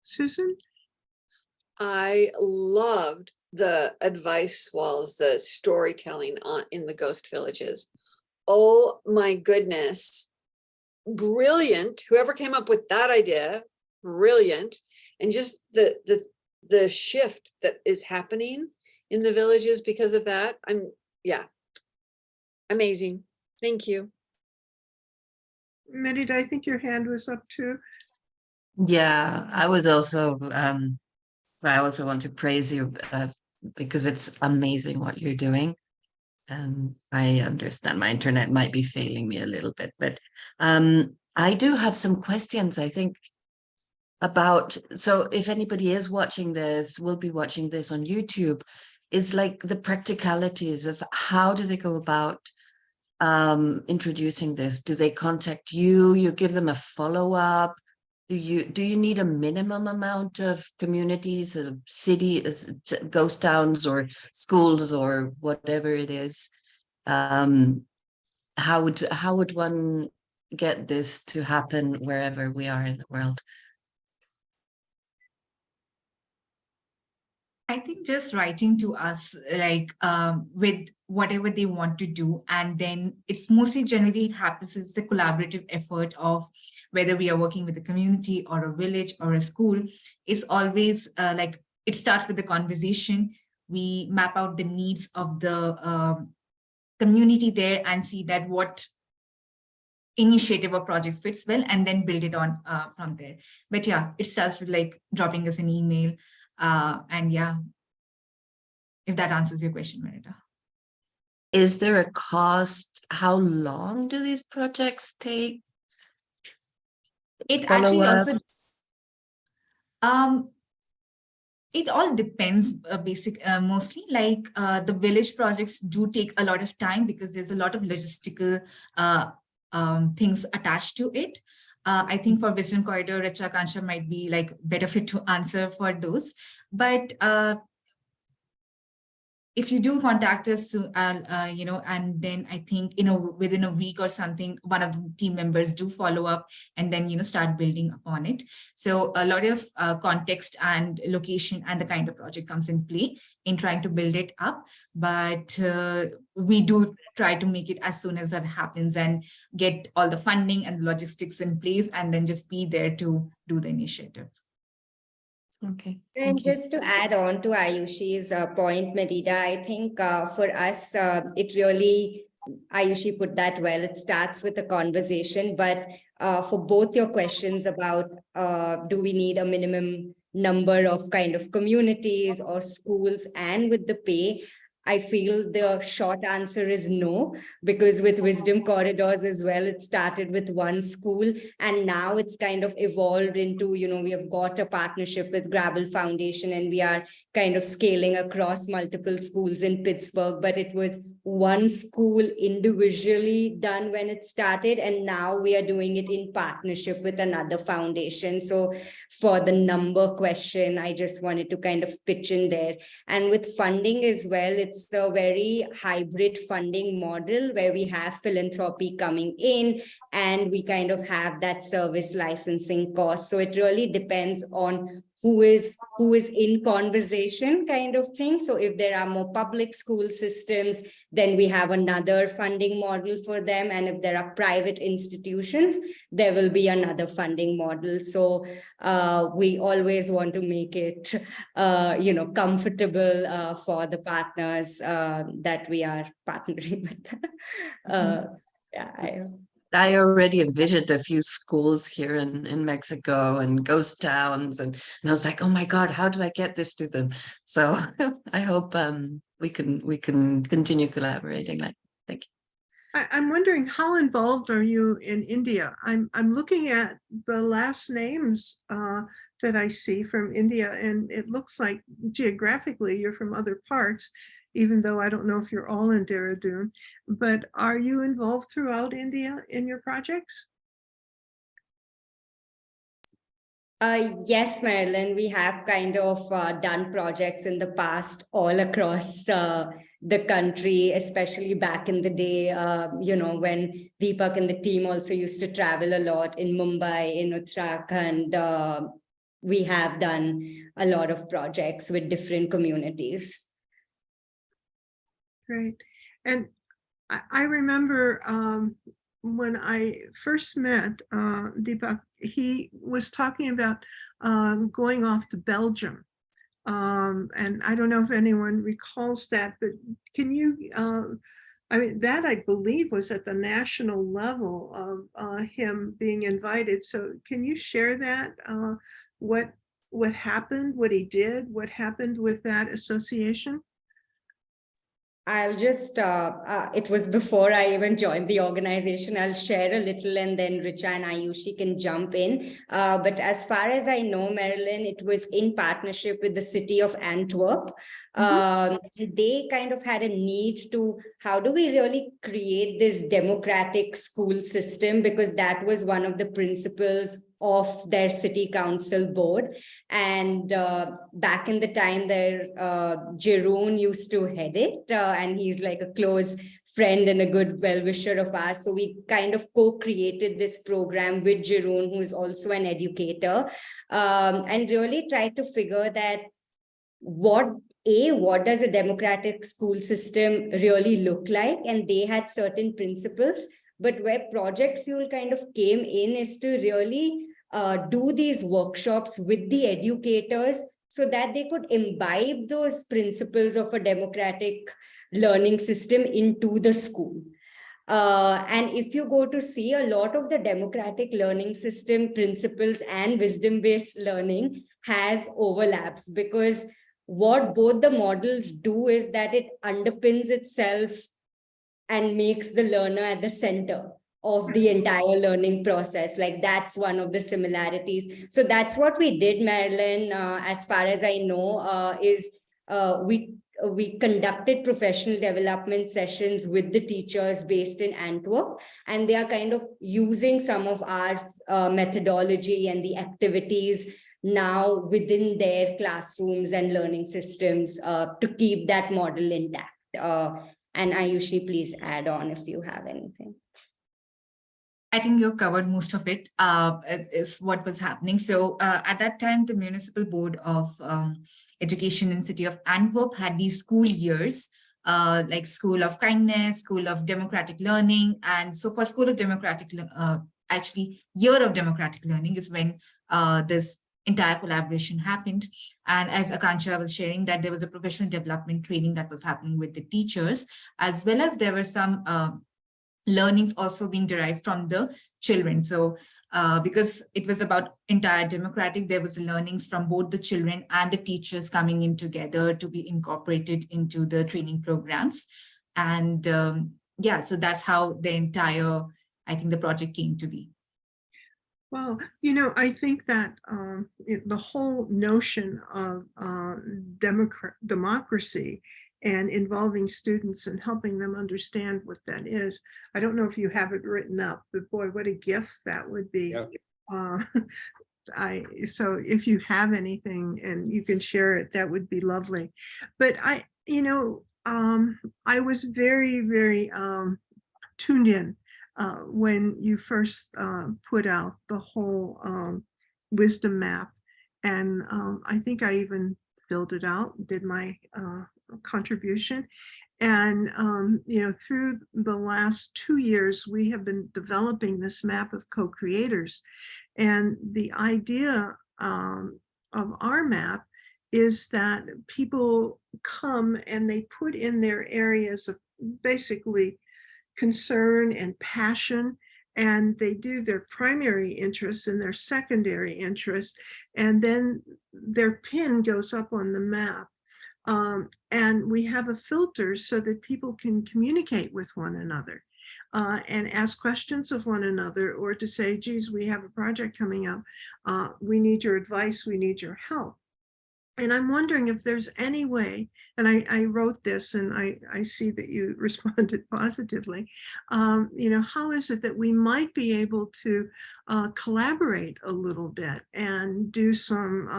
Susan? I loved the advice walls, the storytelling in the ghost villages. Oh my goodness. Brilliant. Whoever came up with that idea, brilliant. And just the shift that is happening in the villages because of that. Yeah, amazing. Thank you. Merida, I think your hand was up too. Yeah, I also want to praise you because it's amazing what you're doing. And I understand my internet might be failing me a little bit, but I do have some questions, I think, about, so if anybody is watching this, will be watching this on YouTube, is like the practicalities of how do they go about introducing this? Do they contact you? You give them a follow-up? Do you need a minimum amount of communities, a city, ghost towns or schools or whatever it is? How would one get this to happen wherever we are in the world? I think just writing to us, like with whatever they want to do. And then it's mostly generally it happens, it's the collaborative effort of whether we are working with a community or a village or a school. It's always like it starts with the conversation. We map out the needs of the community there and see that what initiative or project fits well, and then build it on from there. But yeah, it starts with like dropping us an email. And yeah, if that answers your question, Merida. Is there a cost? How long do these projects take? It actually also, it all depends mostly like the village projects do take a lot of time because there's a lot of logistical things attached to it. I think for Wisdom Corridor, Richa Kansha might be like better fit to answer for those. But if you do contact us, and then I think, within a week or something, one of the team members do follow up and then, start building upon it. So a lot of context and location and the kind of project comes in play in trying to build it up. But we do try to make it as soon as that happens and get all the funding and logistics in place, and then just be there to do the initiative. Okay. And just to add on to Ayushi's point, Merida, I think for us, it really, Ayushi put that well. It starts with a conversation, but for both your questions about do we need a minimum number of kind of communities or schools, and with the pay, I feel the short answer is no, because with Wisdom Corridors as well, it started with one school and now it's kind of evolved into, we have got a partnership with Gravel Foundation and we are kind of scaling across multiple schools in Pittsburgh, but it was one school individually done when it started, and now we are doing it in partnership with another foundation. So for the number question, I just wanted to kind of pitch in there. And with funding as well, it's the very hybrid funding model where we have philanthropy coming in and we kind of have that service licensing cost. So it really depends on who is in conversation kind of thing. So if there are more public school systems, then we have another funding model for them. And if there are private institutions, there will be another funding model. So we always want to make it, comfortable for the partners that we are partnering with. I already envisioned a few schools here in Mexico and ghost towns, and I was like, oh my God, how do I get this to them? So I hope we can continue collaborating. Thank you. I'm wondering, how involved are you in India? I'm looking at the last names that I see from India, and it looks like geographically you're from other parts, even though I don't know if you're all in Dehradun. But are you involved throughout India in your projects? Yes, Marilyn, we have kind of done projects in the past all across the country, especially back in the day, when Deepak and the team also used to travel a lot in Mumbai, in Uttarakhand. We have done a lot of projects with different communities. Great. And I remember when I first met Deepak, he was talking about going off to Belgium. And I don't know if anyone recalls that, but can you, that I believe was at the national level of him being invited. So can you share that? What happened, what he did, what happened with that association? I'll just, it was before I even joined the organization. I'll share a little and then Richa and Ayushi can jump in. But as far as I know, Marilyn, it was in partnership with the city of Antwerp. They kind of had a need to, how do we really create this democratic school system? Because that was one of the principles of their city council board. And back in the time there, Jeroen used to head it, and he's like a close friend and a good well-wisher of ours. So we kind of co-created this program with Jeroen, who is also an educator, and really tried to figure that what does a democratic school system really look like? And they had certain principles. But where Project Fuel kind of came in is to really do these workshops with the educators so that they could imbibe those principles of a democratic learning system into the school. And if you go to see, a lot of the democratic learning system principles and wisdom-based learning has overlaps, because what both the models do is that it underpins itself and makes the learner at the center of the entire learning process. Like that's one of the similarities. So that's what we did, Marilyn, as far as I know, is we we conducted professional development sessions with the teachers based in Antwerp, and they are kind of using some of our methodology and the activities now within their classrooms and learning systems to keep that model intact. And Ayushi, please add on if you have anything. I think you covered most of it, is what was happening. So at that time, the Municipal Board of Education in City of Antwerp had these school years, like School of Kindness, School of Democratic Learning. And so for School of Democratic, actually Year of Democratic Learning is when this entire collaboration happened. And as Akansha was sharing, that there was a professional development training that was happening with the teachers, as well as there were some learnings also being derived from the children. So because it was about entire democratic, there was learnings from both the children and the teachers coming in together to be incorporated into the training programs. And yeah, so that's how the entire, I think the project came to be. Well, you know, I think that the whole notion of democracy and involving students and helping them understand what that is. I don't know if you have it written up, but boy, what a gift that would be. Yeah. So if you have anything and you can share it, that would be lovely. But I was very, very tuned in when you first put out the whole wisdom map. And I think I even filled it out, did my contribution. And, through the last 2 years, we have been developing this map of co-creators. And the idea of our map is that people come and they put in their areas of basically concern and passion, and they do their primary interests and their secondary interests, and then their pin goes up on the map. And we have a filter so that people can communicate with one another and ask questions of one another, or to say, geez, we have a project coming up. We need your advice. We need your help. And I'm wondering if there's any way, and I wrote this and I see that you responded positively, how is it that we might be able to collaborate a little bit and do some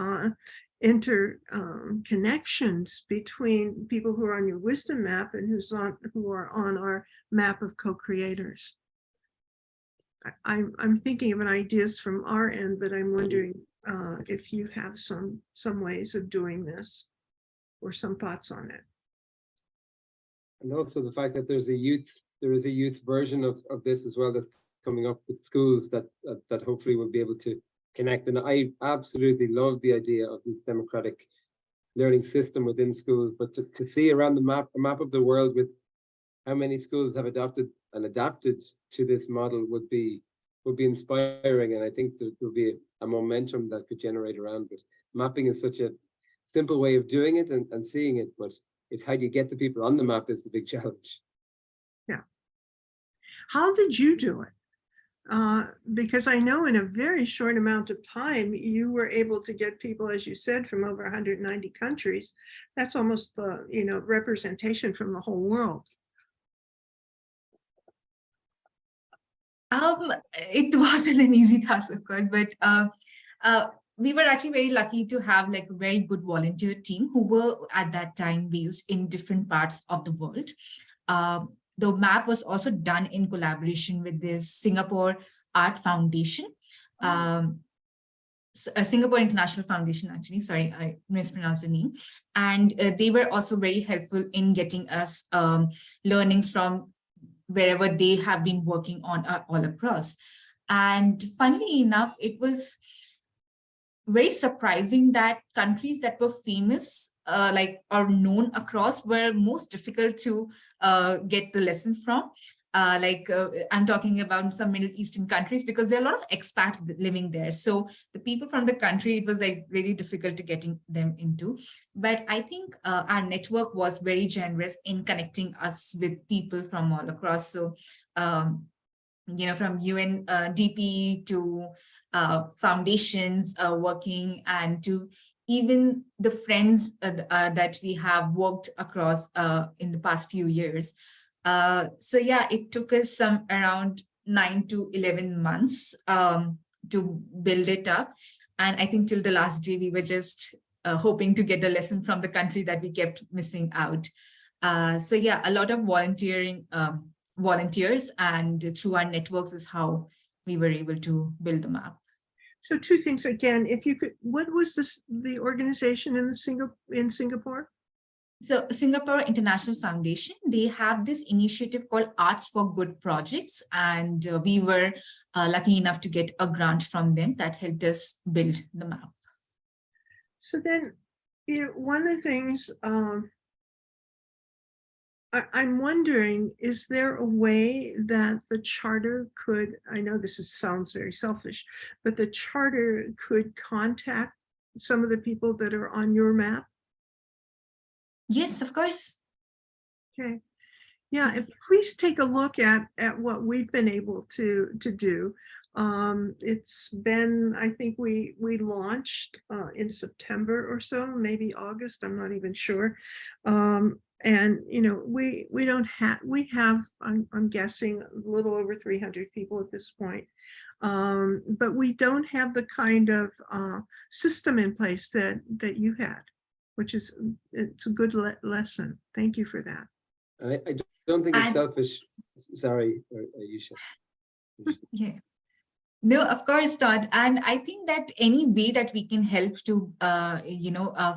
interconnections between people who are on your wisdom map and who are on our map of co-creators. I'm thinking of ideas from our end, but I'm wondering if you have some ways of doing this or some thoughts on it. And also the fact that there is a youth version of this as well that's coming up with schools that hopefully will be able to connect. And I absolutely love the idea of this democratic learning system within schools, but to see around a map of the world with how many schools have adopted to this model would be inspiring. And I think there will be a momentum that could generate around it. Mapping is such a simple way of doing it and seeing it, but it's how do you get the people on the map is the big challenge. Yeah. How did you do it? Because I know in a very short amount of time, you were able to get people, as you said, from over 190 countries. That's almost the representation from the whole world. It wasn't an easy task, of course, but we were actually very lucky to have like a very good volunteer team who were at that time based in different parts of the world. The map was also done in collaboration with this Singapore Art Foundation, a Singapore International Foundation, actually, sorry, I mispronounced the name. And they were also very helpful in getting us learnings from wherever they have been working on all across. And funnily enough, it was very surprising that countries that were famous, or known across, were most difficult to get the lesson from. I'm talking about some Middle Eastern countries, because there are a lot of expats living there. So the people from the country, it was like really difficult to getting them into. But I think our network was very generous in connecting us with people from all across. So, from UNDP to foundations working, and to even the friends that we have worked across in the past few years. So yeah, it took us some around 9 to 11 months to build it up. And I think till the last day, we were just hoping to get a lesson from the country that we kept missing out. So yeah, a lot of volunteers and through our networks is how we were able to build the map. So two things again, if you could, what was the organization in Singapore? So Singapore International Foundation, they have this initiative called Arts for Good Projects. And we were lucky enough to get a grant from them that helped us build the map. So then, one of the things I'm wondering, is there a way that the charter could, I know sounds very selfish, but the charter could contact some of the people that are on your map? Yes, of course. Okay. Yeah, please take a look at what we've been able to do. It's been, I think we launched in September or so, maybe August, I'm not even sure. And we have, I'm guessing, a little over 300 people at this point. But we don't have the kind of system in place that you had, which is, it's a good lesson. Thank you for that. I don't think it's selfish. Sorry, Ayesha. Yeah. No, of course not. And I think that any way that we can help to,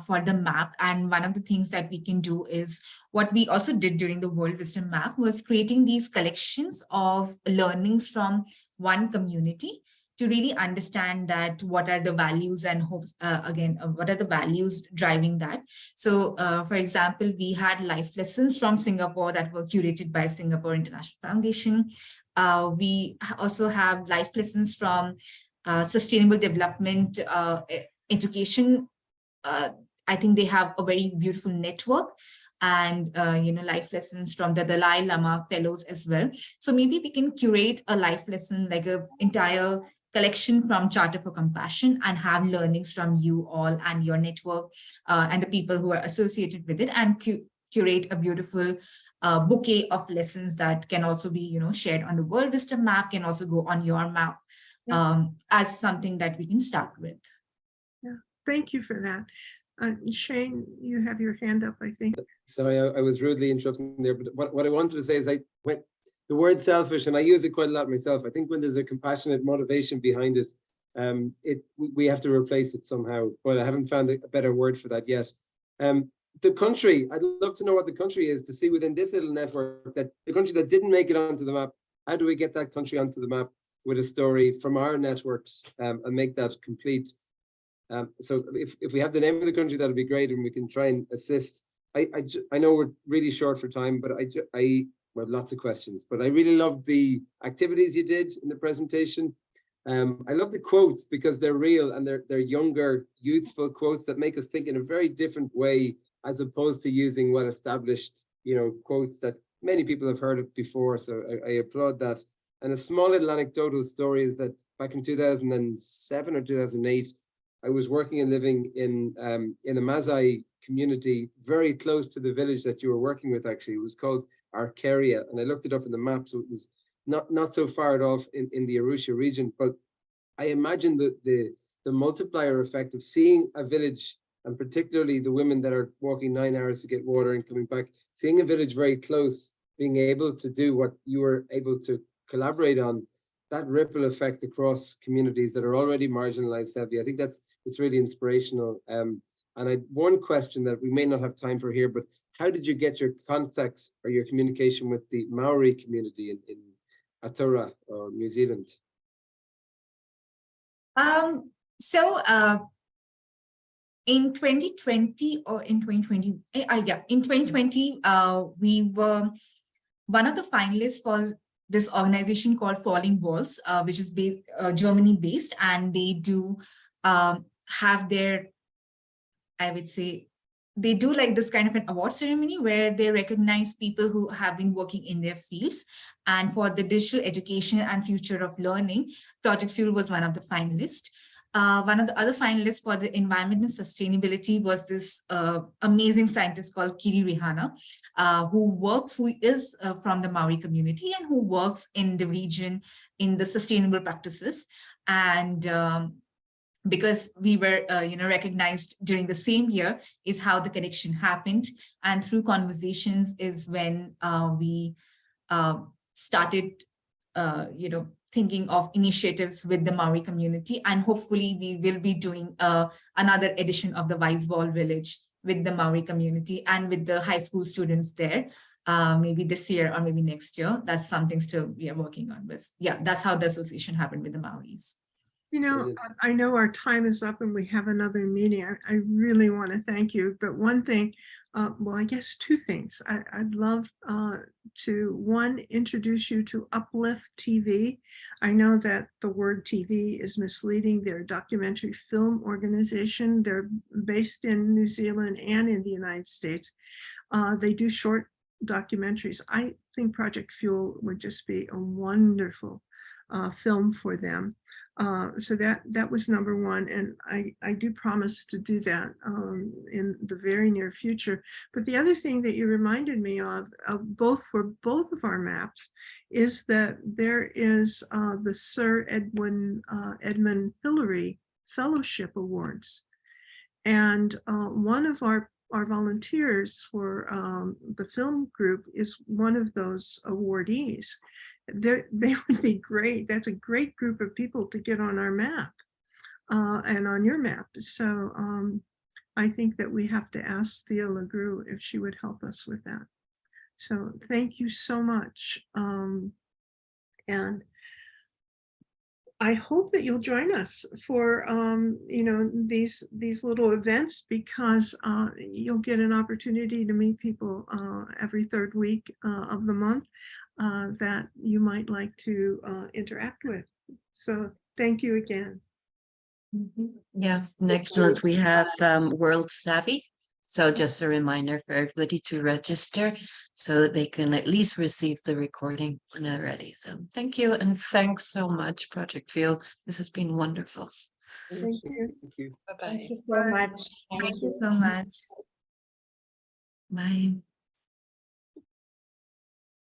for the map, and one of the things that we can do is what we also did during the World Wisdom Map was creating these collections of learnings from one community to really understand that what are the values and hopes, what are the values driving that. So, for example, we had life lessons from Singapore that were curated by Singapore International Foundation. We also have life lessons from sustainable development education. I think they have a very beautiful network, and life lessons from the Dalai Lama fellows as well. So maybe we can curate a life lesson, like an entire collection from Charter for Compassion, and have learnings from you all and your network and the people who are associated with it, and curate a beautiful bouquet of lessons that can also be, shared on the World Wisdom Map, can also go on your map as something that we can start with. Yeah, thank you for that. Shane, you have your hand up, I think. Sorry, I was rudely interrupting there, but what I wanted to say is the word selfish, and I use it quite a lot myself. I think when there's a compassionate motivation behind it, we have to replace it somehow, but I haven't found a better word for that yet. The country, I'd love to know what the country is, to see within this little network, that the country that didn't make it onto the map, how do we get that country onto the map with a story from our networks and make that complete? So if we have the name of the country, that'll be great, and we can try and assist. I know we're really short for time, but well, lots of questions, but I really loved the activities you did in the presentation. I love the quotes because they're real, and they're younger, youthful quotes that make us think in a very different way, as opposed to using well-established, quotes that many people have heard of before. So I applaud that. And a small little anecdotal story is that back in 2007 or 2008, I was working and living in a Maasai community very close to the village that you were working with. Actually, it was called Arcaria, and I looked it up in the map, so it was not so far at all in the Arusha region. But I imagine the multiplier effect of seeing a village, and particularly the women that are walking 9 hours to get water and coming back, seeing a village very close, being able to do what you were able to collaborate on, that ripple effect across communities that are already marginalized heavy. I think it's really inspirational. And I one question that we may not have time for here, but how did you get your contacts or your communication with the Maori community in Aotearoa or New Zealand? In 2020 or in 2020, in 2020, we were one of the finalists for this organization called Falling Walls, which is based Germany based, and they do have their, I would say, they do like this kind of an award ceremony where they recognize people who have been working in their fields. And for the digital education and future of learning, Project Fuel was one of the finalists. One of the other finalists for the environment and sustainability was this amazing scientist called Kiri Rihana, who is from the Maori community and who works in the region in the sustainable practices. And because we were recognized during the same year is how the connection happened. And through conversations is when we started thinking of initiatives with the Maori community, and hopefully we will be doing another edition of the Weiswall Village with the Maori community and with the high school students there, maybe this year or maybe next year. That's something still we are working on. But yeah, that's how the association happened with the Maoris. You know, I know our time is up and we have another meeting. I really want to thank you. But one thing, well, I guess two things. I'd love to, one, introduce you to Uplift TV. I know that the word TV is misleading. They're a documentary film organization. They're based in New Zealand and in the United States. They do short documentaries. I think Project Fuel would just be a wonderful film for them. So that was number one, and I do promise to do that in the very near future. But the other thing that you reminded me of for both of our maps is that there is the Sir Edmund Hillary Fellowship Awards, and one of our volunteers for the film group is one of those awardees. They would be great. That's a great group of people to get on our map and on your map. So I think that we have to ask Thea LeGroux if she would help us with that. So thank you so much. And I hope that you'll join us for these little events, because you'll get an opportunity to meet people every third week of the month that you might like to interact with. So thank you again. Yeah, next month we have World Savvy. So just a reminder for everybody to register so that they can at least receive the recording when they're ready. So thank you, and thanks so much, Project Fuel. This has been wonderful. Thank you. Thank you. Bye-bye. Thank you so much. Thank you so much. Bye.